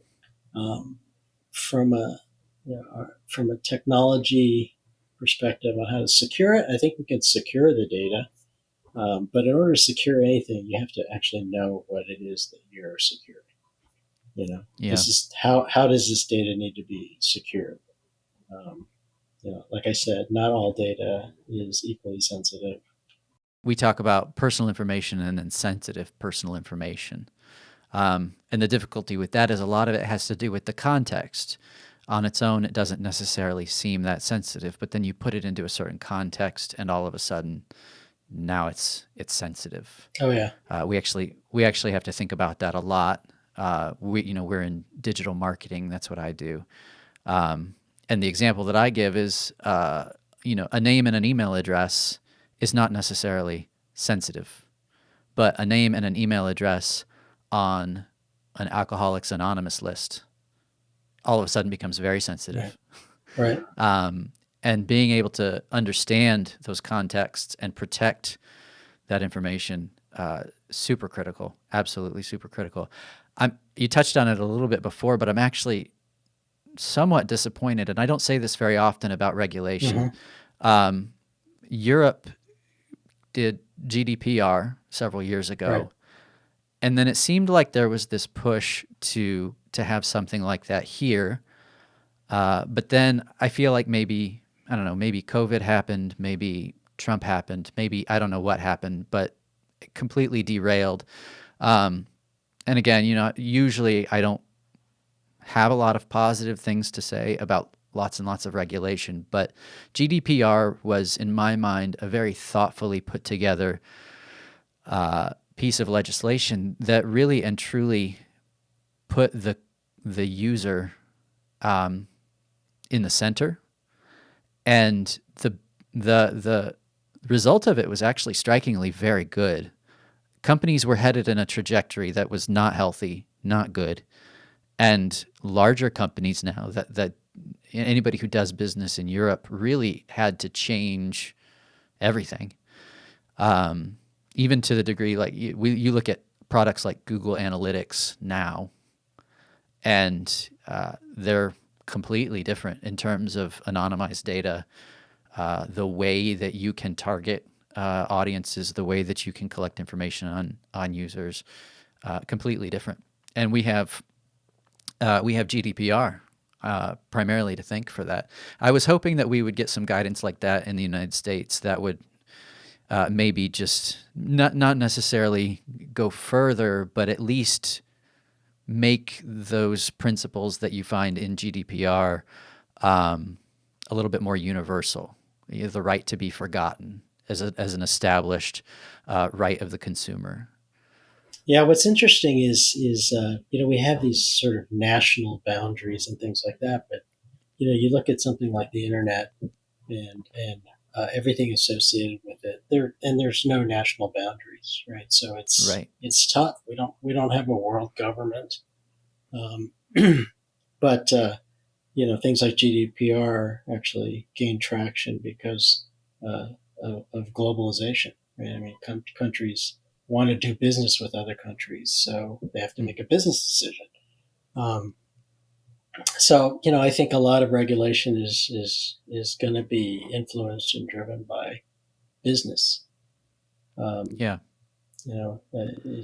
Um, from a from a technology perspective on how to secure it, I think we can secure the data. But in order to secure anything, you have to actually know what it is that you're securing. Yeah. This is how does this data need to be secured? Um, like I said, not all data is equally sensitive. We talk about personal information and then sensitive personal information. And the difficulty with that is a lot of it has to do with the context. On its own, it doesn't necessarily seem that sensitive, but then you put it into a certain context, and all of a sudden, now it's sensitive. Oh yeah, We actually have to think about that a lot. We're in digital marketing. That's what I do. And the example that I give is, a name and an email address is not necessarily sensitive, but a name and an email address on an Alcoholics Anonymous list all of a sudden becomes very sensitive. right. And being able to understand those contexts and protect that information, super critical, absolutely super critical. You touched on it a little bit before, but I'm actually somewhat disappointed, and I don't say this very often about regulation. Mm-hmm. Europe did GDPR several years ago, Right. and then it seemed like there was this push to have something like that here. But then I feel like maybe, I don't know, maybe COVID happened, maybe Trump happened, maybe I don't know what happened, but it completely derailed. And again, usually I don't have a lot of positive things to say about lots and lots of regulation, but GDPR was, in my mind, a very thoughtfully put together piece of legislation that really and truly put the user in the center, and the result of it was actually strikingly very good. Companies were headed in a trajectory that was not healthy, not good, and larger companies now that anybody who does business in Europe really had to change everything. Even to the degree, like you look at products like Google Analytics now, and they're completely different in terms of anonymized data, the way that you can target audiences, the way that you can collect information on users, completely different. And we have GDPR primarily to thank for that. I was hoping that we would get some guidance like that in the United States that would maybe just not necessarily go further, but at least make those principles that you find in GDPR a little bit more universal. You know, the right to be forgotten as an established right of the consumer. Yeah, what's interesting is we have these sort of national boundaries and things like that, but you look at something like the internet and everything associated with it. There's no national boundaries, right? So Right. it's tough. We don't have a world government, um, but things like GDPR actually gain traction because of globalization. Right? I mean, countries want to do business with other countries, so they have to make a business decision. Um, so I think a lot of regulation is going to be influenced and driven by business. Um, Yeah.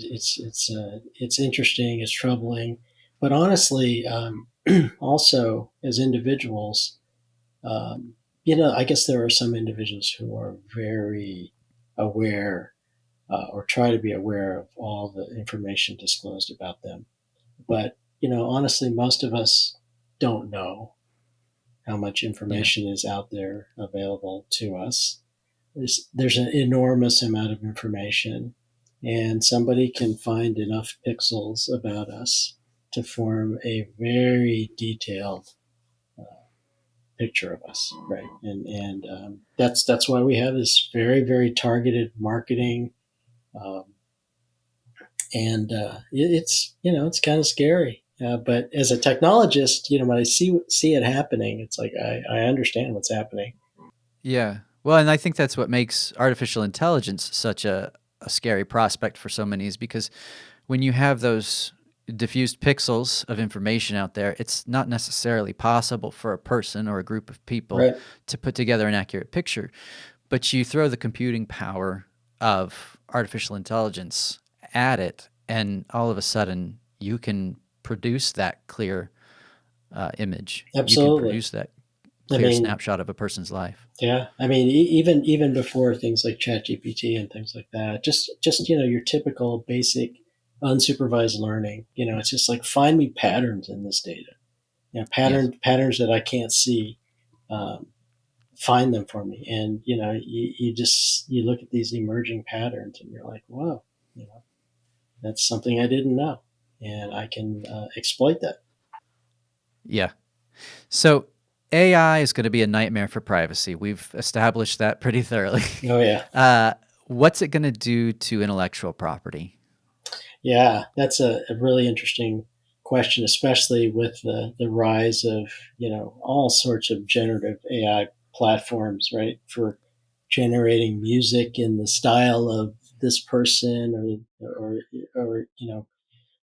it's interesting, it's troubling, but honestly, also as individuals, I guess there are some individuals who are very aware or try to be aware of all the information disclosed about them. But, honestly, most of us don't know how much Yeah. information is out there available to us. There's an enormous amount of information, and somebody can find enough pixels about us to form a very detailed picture of us, right? And that's why we have this very very targeted marketing, um, and it's kind of scary. But as a technologist, when I see it happening, it's like I understand what's happening. Yeah. Well, and I think that's what makes artificial intelligence such a scary prospect for so many, is because when you have those diffused pixels of information out there, it's not necessarily possible for a person or a group of people Right. to put together an accurate picture. But you throw the computing power of artificial intelligence at it, and all of a sudden you can produce that clear image. You can Absolutely. produce that I clear mean, snapshot of a person's life. yeah. I mean, even before things like ChatGPT and things like that, just your typical basic unsupervised learning. It's just like find me patterns in this data. Yes. Patterns that I can't see. Um, Find them for me, and you look at these emerging patterns, and you're like, wow, that's something I didn't know, and I can exploit that. Yeah. So AI is going to be a nightmare for privacy. We've established that pretty thoroughly. Oh yeah. What's it going to do to intellectual property? Yeah, that's a really interesting question, especially with the rise of all sorts of generative AI platforms, right? For generating music in the style of this person, or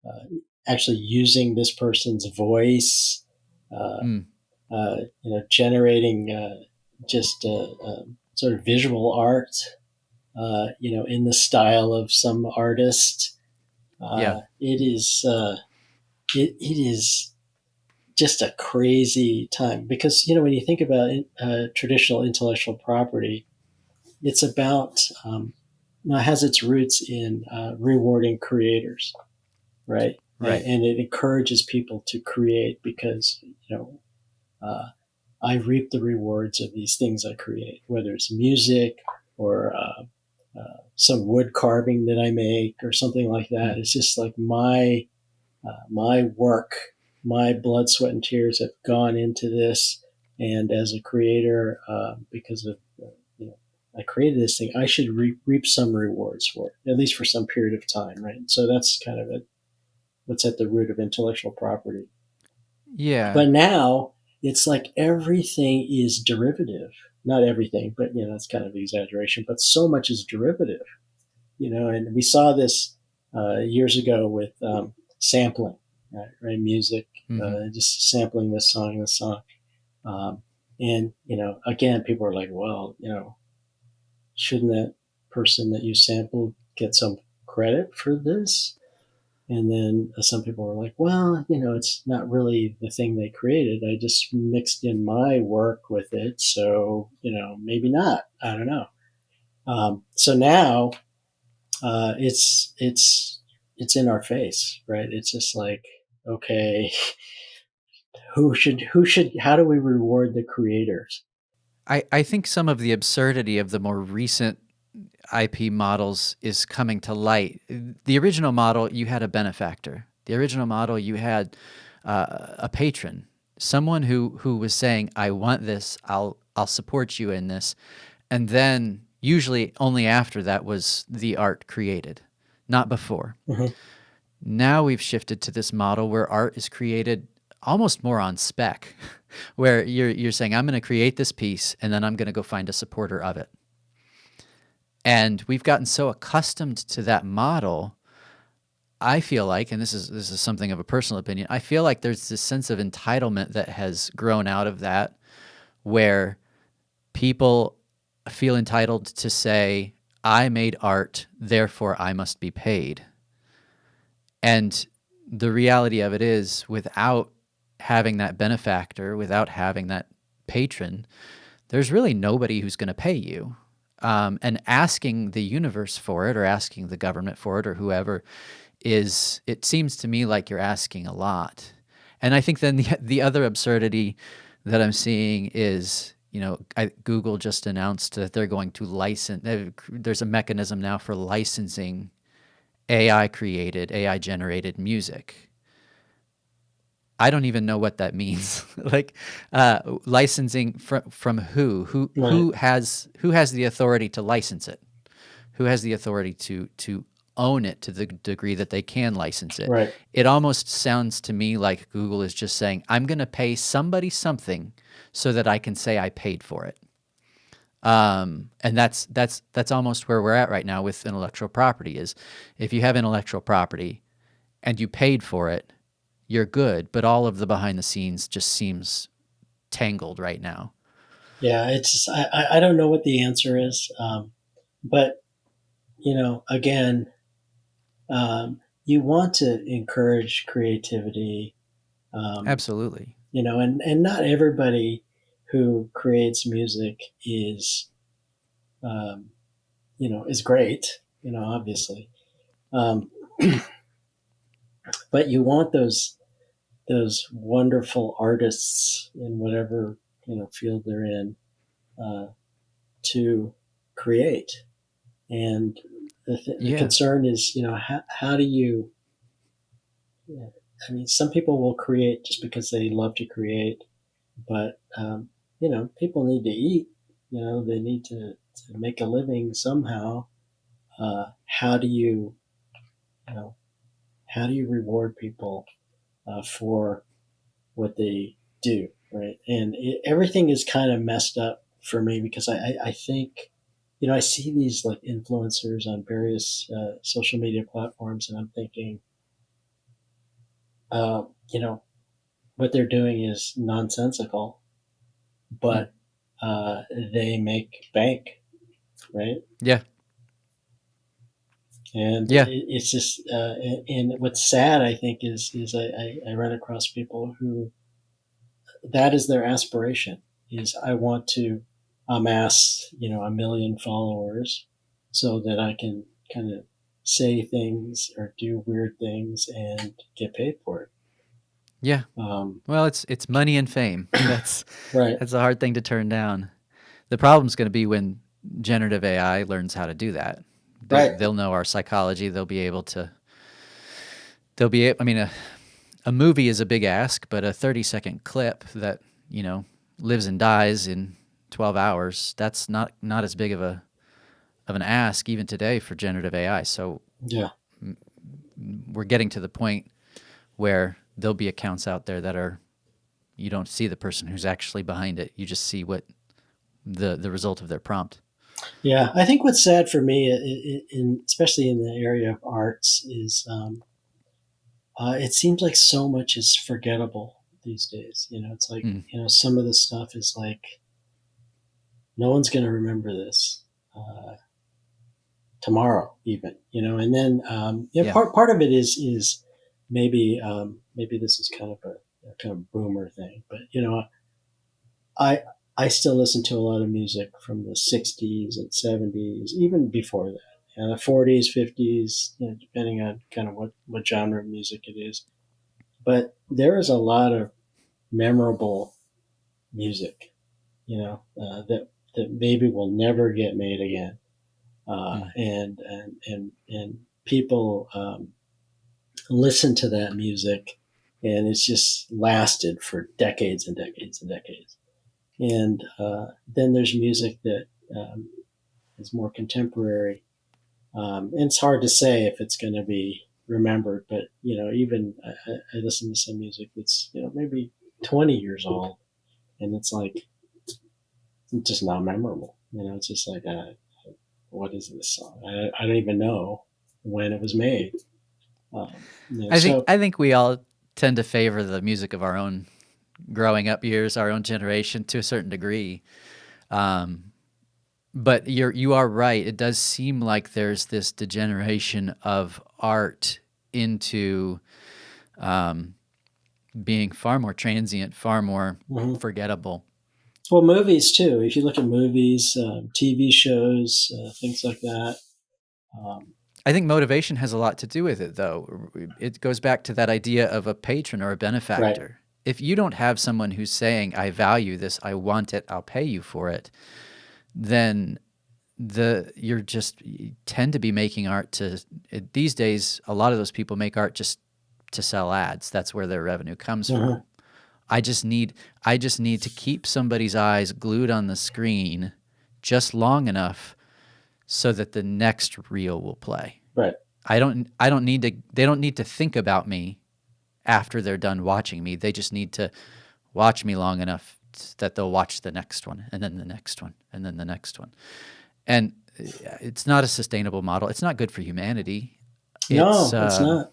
uh, actually using this person's voice, uh, Mm, generating just sort of visual art, in the style of some artist. yeah. It is just a crazy time because when you think about traditional intellectual property, it's about it has its roots in rewarding creators, right? Right. And it encourages people to create because uh, I reap the rewards of these things I create, whether it's music or some wood carving that I make or something like that. Mm, It's just like my work, my blood, sweat, and tears have gone into this. And as a creator, because of I created this thing, I should reap some rewards for it, at least for some period of time, right? So that's kind of what's at the root of intellectual property. yeah. But now it's like everything is derivative. Not everything, but that's kind of the exaggeration. But so much is derivative, and we saw this years ago with sampling, right? Music, Hmm. just sampling this song, this song. Um, And, again, people are like, well, shouldn't that person that you sampled get some credit for this? And then some people are like, well, it's not really the thing they created. I just mixed in my work with it. So, maybe not. I don't know. So now it's in our face, right? It's just like, okay, how do we reward the creators? I think some of the absurdity of the more recent IP models is coming to light. The original model, you had a benefactor. The original model, you had a patron, someone who was saying, "I want this. I'll support you in this," and then usually only after that was the art created, not before. Mm-hmm. Now we've shifted to this model where art is created almost more on spec, where you're saying, "I'm going to create this piece, and then I'm going to go find a supporter of it." And we've gotten so accustomed to that model, I feel like, and this is something of a personal opinion, I feel like there's this sense of entitlement that has grown out of that, where people feel entitled to say, I made art, therefore I must be paid. And the reality of it is, without having that benefactor, without having that patron, there's really nobody who's going to pay you. And asking the universe for it, or asking the government for it, or whoever, it seems to me like you're asking a lot. And I think then the other absurdity that I'm seeing is, Google just announced that they're going to license. There's a mechanism now for licensing AI generated music. I don't even know what that means. Like, licensing from who Right. has the authority to license it? Who has the authority to own it to the degree that they can license it? Right. It almost sounds to me like Google is just saying, I'm going to pay somebody something so that I can say I paid for it. And that's almost where we're at right now with intellectual property. Is if you have intellectual property and you paid for it, you're good, but all of the behind the scenes just seems tangled right now. Yeah. I don't know what the answer is. But, again, you want to encourage creativity, um, Absolutely. and not everybody who creates music um, is great, obviously. Um, but you want those wonderful artists in whatever, field they're in, uh, to create. And the Yeah. concern is, how do you, I mean, some people will create just because they love to create, but, people need to eat, they need to make a living somehow. How do you know, how do you reward people for what they do, right? And everything is kind of messed up for me because I think, I see these like influencers on various social media platforms, and I'm thinking, uh, you know, what they're doing is nonsensical, Hmm. but they make bank, right? Yeah. And Yeah. it's just, and what's sad, I think, is I run across people who that is their aspiration is I want to amass, 1 million followers so that I can kind of say things or do weird things and get paid for it. Yeah. Um, Well, it's money and fame. That's right, that's a hard thing to turn down. The problem's going to be when generative AI learns how to do that. right. They'll know our psychology. They'll be able to. I mean, a movie is a big ask, but a 30-second clip that lives and dies in 12 hours. That's not as big of an ask even today for generative AI. So Yeah. we're getting to the point where there'll be accounts out there that are you don't see the person who's actually behind it. You just see what the result of their prompt. Yeah. I think what's sad for me, especially in the area of arts, is it seems like so much is forgettable. these days. It's like, Mm. some of the stuff is like, no one's going to remember this tomorrow, even. And then Yeah. part of it is maybe this is kind of a kind of boomer thing, but I I still listen to a lot of music from the '60s and '70s, even before that, the '40s, '50s, depending on kind of what genre of music it is. But there is a lot of memorable music, that maybe will never get made again, Mm. and people listen to that music, and it's just lasted for decades and decades and decades. And then there's music that um, is more contemporary. And it's hard to say if it's going to be remembered, but even I listen to some music that's maybe 20 years old, and it's like it's just not memorable. It's just like what is this song? I don't even know when it was made. So I think we all tend to favor the music of our own growing up years, our own generation to a certain degree. But you are right. It does seem like there's this degeneration of art into being far more transient, far more mhm. forgettable. Well, movies too. If you look at movies, TV shows, things like that. Um, I think motivation has a lot to do with it, though. It goes back to that idea of a patron or a right. benefactor. If you don't have someone who's saying, I value this, I want it, I'll pay you for it, then you tend to be making art these days, a lot of those people make art just to sell ads. That's where their revenue comes Mhm. from. I just need to keep somebody's eyes glued on the screen just long enough so that the next reel will play. Right. I don't need to they don't need to think about me after they're done watching me. They just need to watch me long enough that they'll watch the next one and then the next one and then the next one. And it's not a sustainable model. It's not good for humanity. It's No, it's not.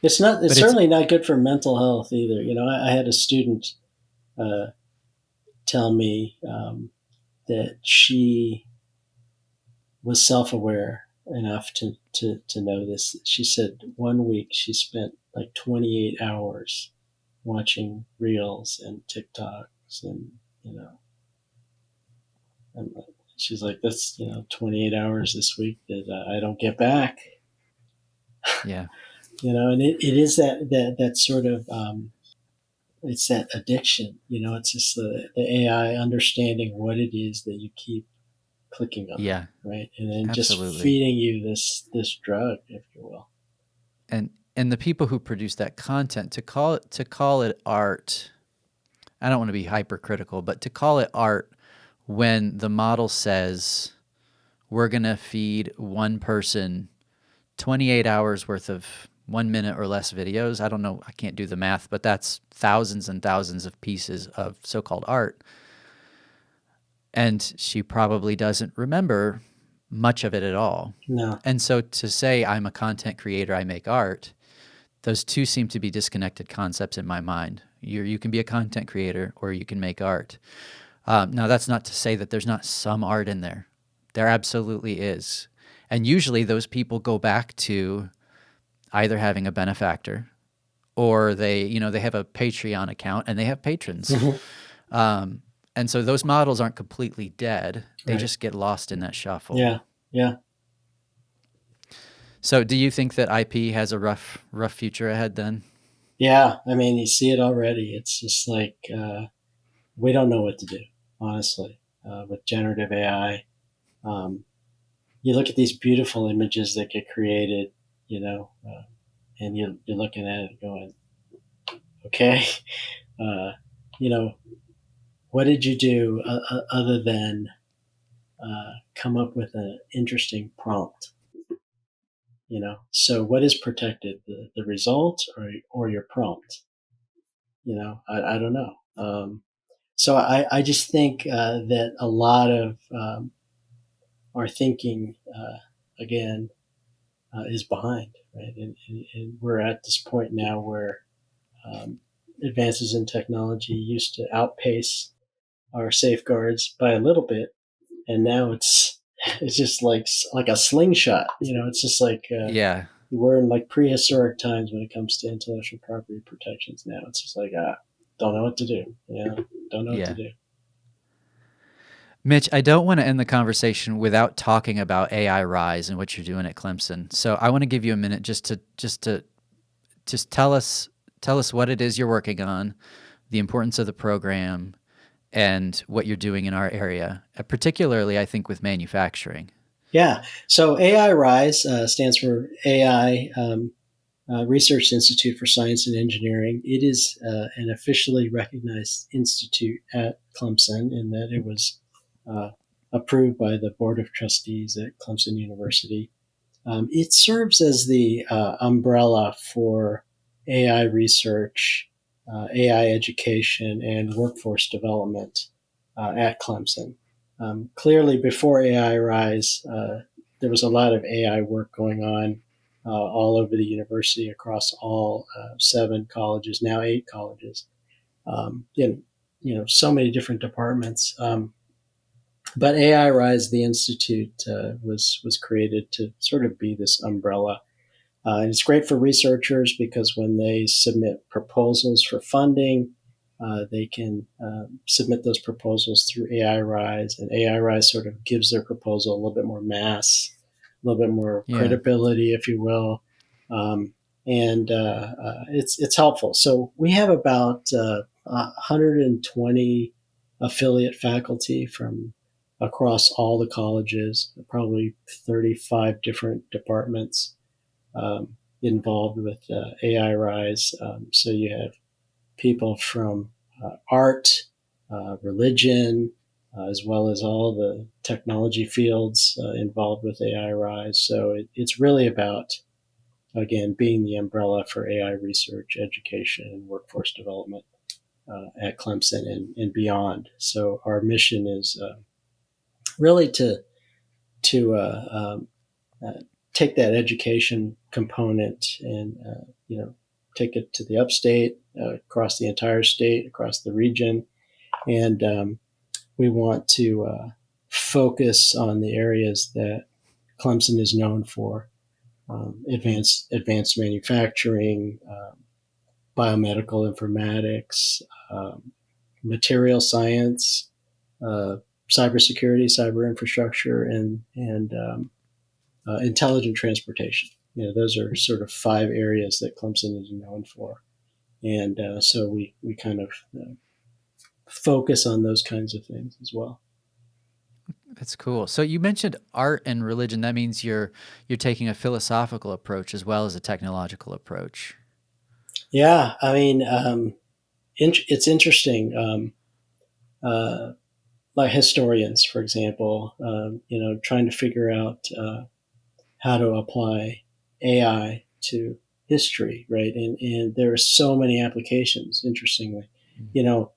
It's not. It's but it's certainly not good for mental health either. I had a student uh, tell me that she was self-aware enough to know this. She said one week she spent like 28 hours watching reels and TikToks, and you know, and she's like, "That's 28 hours this week that I don't get back." yeah. And it is that sort of it's that addiction. It's just the AI understanding what it is that you keep clicking on, Yeah, right, and then just absolutely. feeding you this drug, if you will. And the people who produce that content, to call it art, I don't want to be hypercritical, but to call it art when the model says we're going to feed one person 28 hours worth of 1 minute or less videos. I don't know, I can't do the math, but that's thousands and thousands of pieces of so-called art. And she probably doesn't remember much of it at all. No. And so to say I'm a content creator, I make art, those two seem to be disconnected concepts in my mind. You can be a content creator or you can make art. Now, that's not to say that there's not some art in there. There absolutely is. And usually those people go back to either having a benefactor or they have a Patreon account and they have patrons. Mhm. And so those models aren't completely dead. They Right. just get lost in that shuffle. Yeah. Yeah. So do you think that IP has a rough future ahead then? Yeah. I mean, you see it already. It's just like we don't know what to do, honestly, with generative AI. Um, you look at these beautiful images that get created, and you're looking at it going, okay, uh, you know, what did you do other than come up with an interesting prompt? So what is protected, the result or your prompt? I don't know. So I just think that a lot of our thinking, again, is behind, right? And we're at this point now where um, advances in technology used to outpace our safeguards by a little bit, and now it's just like a slingshot. It's just like Yeah. we're in like prehistoric times when it comes to intellectual property protections. Now it's just like don't know what to do. Don't know what to Yeah. do. Mitch, I don't want to end the conversation without talking about AIRISE and what you're doing at Clemson. So I want to give you a minute just tell us what it is you're working on, the importance of the program, and what you're doing in our area, particularly I think with manufacturing. Yeah. So AIRISE stands for AI Research Institute for Science and Engineering. It is an officially recognized institute at Clemson in that it was uh, approved by the Board of Trustees at Clemson University. It serves as the umbrella for AI research, AI education, and workforce development at Clemson. Clearly, before AI Rise, there was a lot of AI work going on all over the university across all 7 colleges, now 8 colleges, in so many different departments. But AI Rise, the institute, was created to sort of be this umbrella. And it's great for researchers because when they submit proposals for funding, they can submit those proposals through AI Rise, and AI Rise sort of gives their proposal a little bit more mass, a little bit more Yeah. credibility, if you will, and it's helpful. So we have about 120 affiliate faculty from across all the colleges, probably 35 different departments involved with AI Rise. So you have people from art, religion, as well as all the technology fields involved with AI Rise. So it's really about, again, being the umbrella for AI research, education, and workforce development at Clemson and beyond. So our mission is really to take that education component and take it to the upstate, across the entire state, across the region, and we want to focus on the areas that Clemson is known for: advanced manufacturing, biomedical informatics, material science, uh, cybersecurity, cyber infrastructure, and intelligent transportation. Those are sort of 5 areas that Clemson is known for, and so we kind of focus on those kinds of things as well. That's cool. So you mentioned art and religion. That means you're taking a philosophical approach as well as a technological approach. Yeah, I mean, it's interesting. Like historians, for example, trying to figure out how to apply AI to history, right? And there are so many applications. Interestingly, you know,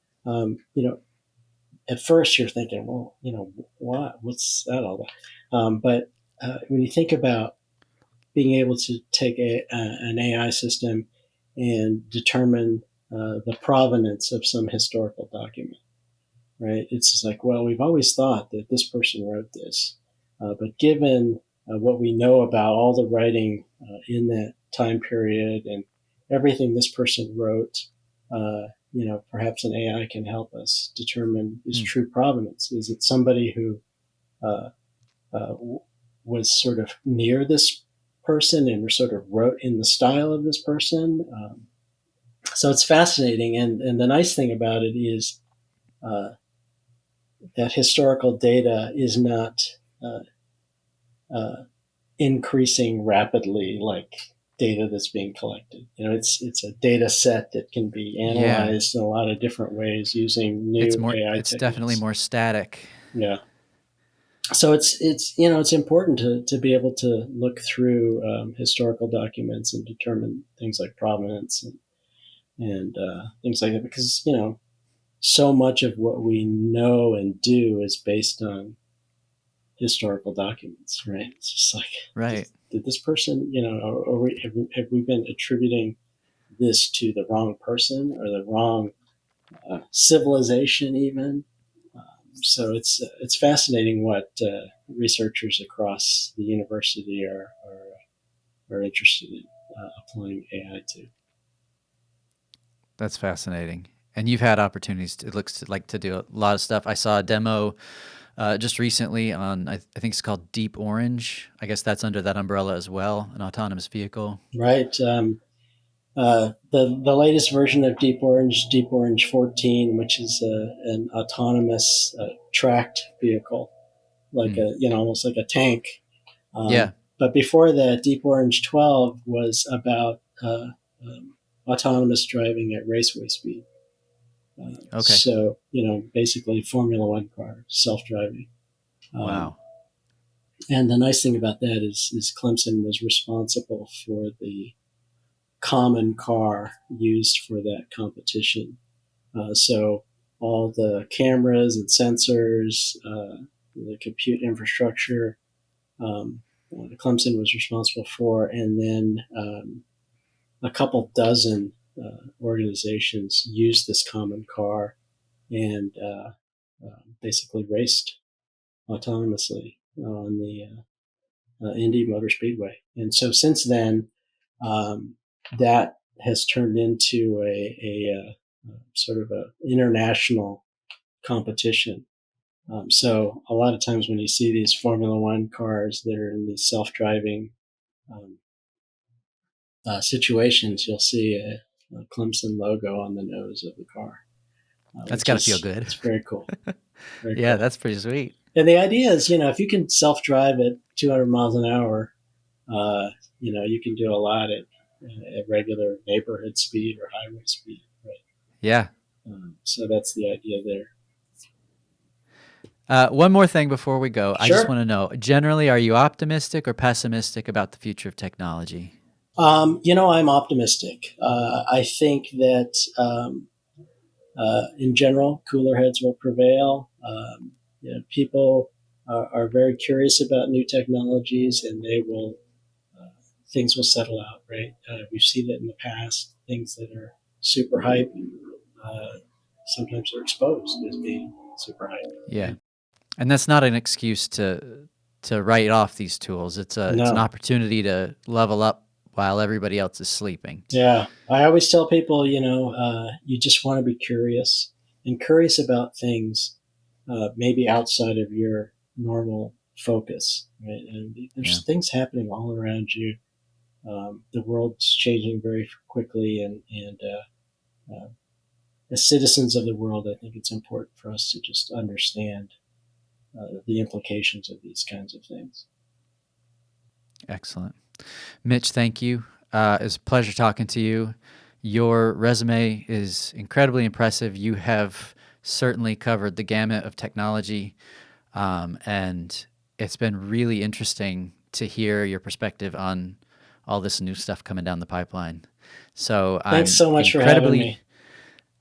at first you're thinking, well, what's that all about? But when you think about being able to take an AI system and determine the provenance of some historical document, right? It's just like, well, we've always thought that this person wrote this, but given what we know about all the writing in that time period and everything this person wrote, perhaps an AI can help us determine its true provenance. Is it somebody who uh, was sort of near this person and sort of wrote in the style of this person? So it's fascinating, and the nice thing about it is that historical data is not uh, uh, increasing rapidly like data that's being collected. It's a data set that can be Yeah. analyzed in a lot of different ways using new AI It's definitely techniques. more static. Yeah. So it's important to be able to look through historical documents and determine things like provenance and things like that, because so much of what we know and do is based on historical documents, right? It's just like, Right. did this person, have we been attributing this to the wrong person or the wrong civilization even. So it's fascinating what researchers across the university are interested in applying AI to. That's fascinating. And you've had opportunities, it looks like, to do a lot of stuff. I saw a demo just recently on, I think it's called Deep Orange. I guess that's under that umbrella as well, an autonomous vehicle. Right. The latest version of Deep Orange 14, which is an autonomous tracked vehicle, like almost like a tank. Yeah. But before that, Deep Orange 12 was about autonomous driving at raceway speed. Okay. So, basically Formula One car, self-driving. Wow. And the nice thing about that is Clemson was responsible for the common car used for that competition. So all the cameras and sensors, the compute infrastructure, Clemson was responsible for, and then a couple dozen organizations used this common car and basically raced autonomously on the Indy Motor Speedway. And so since then, that has turned into a sort of an international competition. So a lot of times when you see these Formula One cars that are in these self-driving situations, you'll see a Clemson logo on the nose of the car. That's got to feel good. It's very cool. Very yeah, cool. That's pretty sweet. And the idea is, if you can self-drive at 200 miles an hour, you can do a lot at regular neighborhood speed or highway speed, right? Yeah. So that's the idea there. One more thing before we go. Sure. I just want to know, generally, are you optimistic or pessimistic about the future of technology? I'm optimistic. I think that in general, cooler heads will prevail. People are very curious about new technologies, and things will settle out, right? We've seen it in the past. Things that are super hype sometimes are exposed as being super hype. Yeah. And that's not an excuse to write off these tools. It's an opportunity to level up while everybody else is sleeping. Yeah. I always tell people, you just want to be curious and curious about things maybe outside of your normal focus, right? And there's things happening all around you. The world's changing very quickly, and as citizens of the world, I think it's important for us to just understand the implications of these kinds of things. Excellent. Mitch, thank you. It's a pleasure talking to you. Your resume is incredibly impressive. You have certainly covered the gamut of technology, and it's been really interesting to hear your perspective on all this new stuff coming down the pipeline. So thanks so much for having me.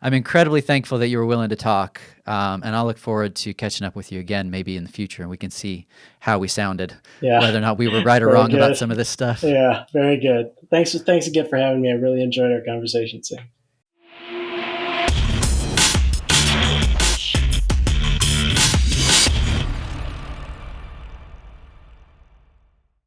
I'm incredibly thankful that you were willing to talk, and I'll look forward to catching up with you again maybe in the future, and we can see how we sounded, whether or not we were right or wrong about some of this stuff. Yeah, very good. Thanks again for having me. I really enjoyed our conversation, Sam.